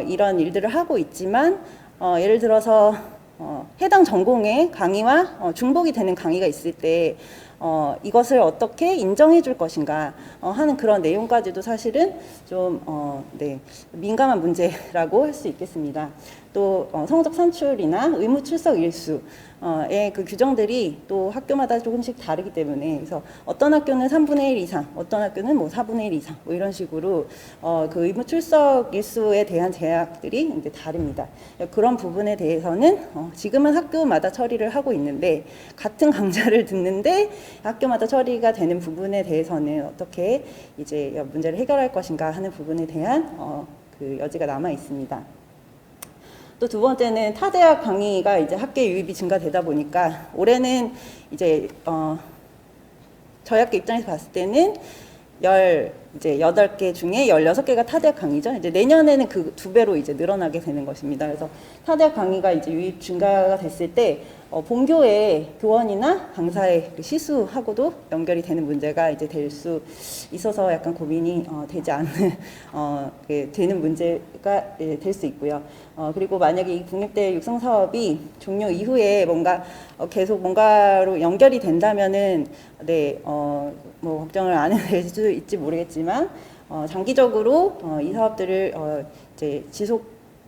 G: 이런 일들을 하고 있지만 예를 들어서 해당 전공의 강의와 중복이 되는 강의가 있을 때 이것을 어떻게 인정해 줄 것인가 하는 그런 내용까지도 사실은 좀 네, 민감한 문제라고 할 수 있겠습니다. 또 성적 산출이나 의무 출석 일수의 그 규정들이 또 학교마다 조금씩 다르기 때문에 그래서 어떤 학교는 3분의 1 이상, 어떤 학교는 뭐 4분의 1 이상 뭐 이런 식으로 그 의무 출석 일수에 대한 제약들이 이제 다릅니다. 그런 부분에 대해서는 지금은 학교마다 처리를 하고 있는데 같은 강좌를 듣는데 학교마다 처리가 되는 부분에 대해서는 어떻게 이제 문제를 해결할 것인가 하는 부분에 대한 그 여지가 남아 있습니다. 또 두 번째는 타대학 강의가 이제 학계 유입이 증가되다 보니까 올해는 이제 저희 학교 입장에서 봤을 때는 8개 중에 16개가 타대학 강의죠. 이제 내년에는 그 2배로 이제 늘어나게 되는 것입니다. 그래서 타대학 강의가 이제 유입 증가가 됐을 때 본교의 교원이나 강사의 시수하고도 연결이 되는 문제가 이제 될 수 있어서 약간 고민이 되지 않는 되는 문제가 될 수 있고요. 그리고 만약에 이 국립대 육성 사업이 종료 이후에 뭔가 계속 뭔가로 연결이 된다면은 네, 뭐 걱정을 안 해도 될 수도 있지 모르겠지만 장기적으로 이 사업들을 이제 지속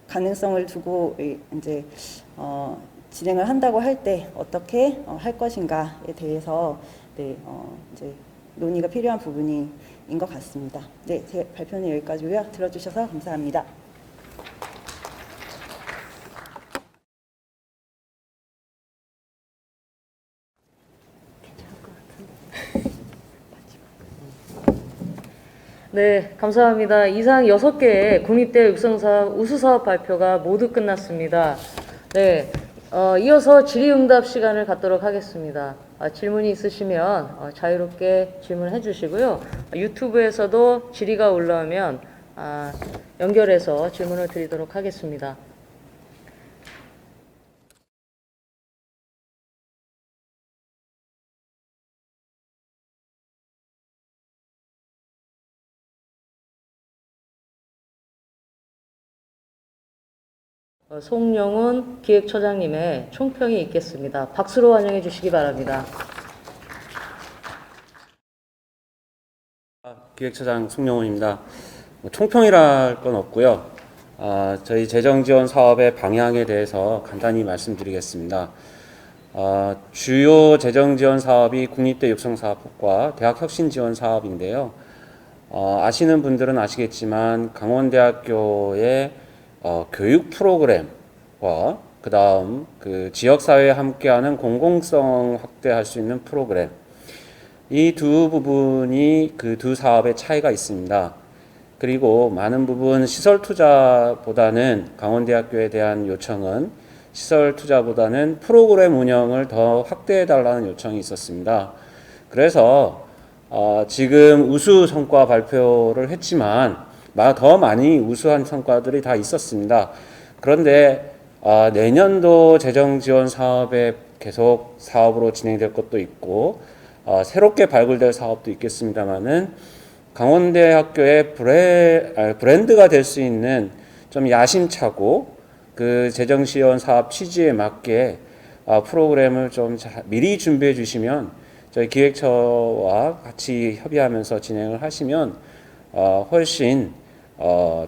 G: 가능성을 두고 이제 진행을 한다고 할 때 어떻게 할 것인가에 대해서 네, 이제 논의가 필요한 부분인 것 같습니다. 네, 제 발표는 여기까지고요. 들어주셔서 감사합니다.
A: 네, 감사합니다. 이상 6개의 국립대 육성사업 우수사업 발표가 모두 끝났습니다. 네, 이어서 질의응답 시간을 갖도록 하겠습니다. 질문이 있으시면 자유롭게 질문해 주시고요. 유튜브에서도 질의가 올라오면 연결해서 질문을 드리도록 하겠습니다. 송영훈 기획처장님의 총평이 있겠습니다. 박수로 환영해 주시기 바랍니다.
H: 기획처장 송영훈입니다. 총평이랄 건 없고요. 저희 재정지원 사업의 방향에 대해서 간단히 말씀드리겠습니다. 주요 재정지원 사업이 국립대 육성사업과 대학혁신지원 사업인데요. 아시는 분들은 아시겠지만 강원대학교의 교육 프로그램과 그 다음 그 지역사회에 함께하는 공공성 확대할 수 있는 프로그램, 이 두 부분이 그 두 사업의 차이가 있습니다. 그리고 많은 부분 시설 투자보다는 강원대학교에 대한 요청은 시설 투자보다는 프로그램 운영을 더 확대해 달라는 요청이 있었습니다. 그래서 지금 우수 성과 발표를 했지만 더 많이 우수한 성과들이 다 있었습니다. 그런데 내년도 재정지원 사업에 계속 사업으로 진행될 것도 있고 새롭게 발굴될 사업도 있겠습니다만은 강원대학교의 브랜드가 될 수 있는 좀 야심차고 그 재정지원 사업 취지에 맞게 프로그램을 좀 미리 준비해 주시면 저희 기획처와 같이 협의하면서 진행을 하시면 훨씬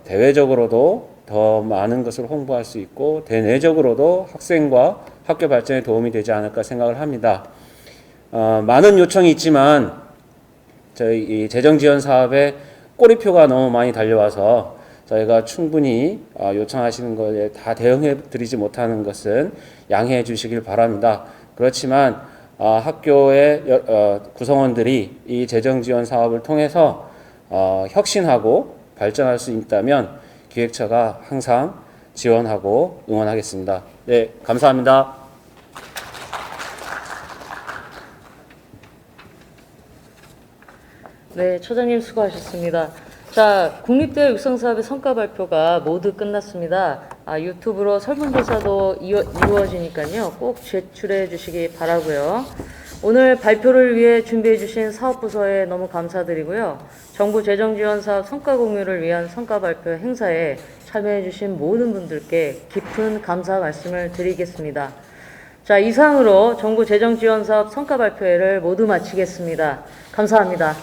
H: 대외적으로도 더 많은 것을 홍보할 수 있고 대내적으로도 학생과 학교 발전에 도움이 되지 않을까 생각을 합니다. 많은 요청이 있지만 저희 이 재정 지원 사업에 꼬리표가 너무 많이 달려와서 저희가 충분히 요청하시는 것에 다 대응해 드리지 못하는 것은 양해해 주시길 바랍니다. 그렇지만 학교의 구성원들이 이 재정 지원 사업을 통해서 혁신하고 발전할 수 있다면 기획처가 항상 지원하고 응원하겠습니다. 네, 감사합니다.
A: 네, 처장님 수고하셨습니다. 자, 국립대학 육성사업의 성과 발표가 모두 끝났습니다. 유튜브로 설문조사도 이루어지니까요. 꼭 제출해 주시기 바라고요. 오늘 발표를 위해 준비해 주신 사업부서에 너무 감사드리고요. 정부 재정지원사업 성과 공유를 위한 성과 발표 행사에 참여해 주신 모든 분들께 깊은 감사 말씀을 드리겠습니다. 자, 이상으로 정부 재정지원사업 성과 발표회를 모두 마치겠습니다. 감사합니다.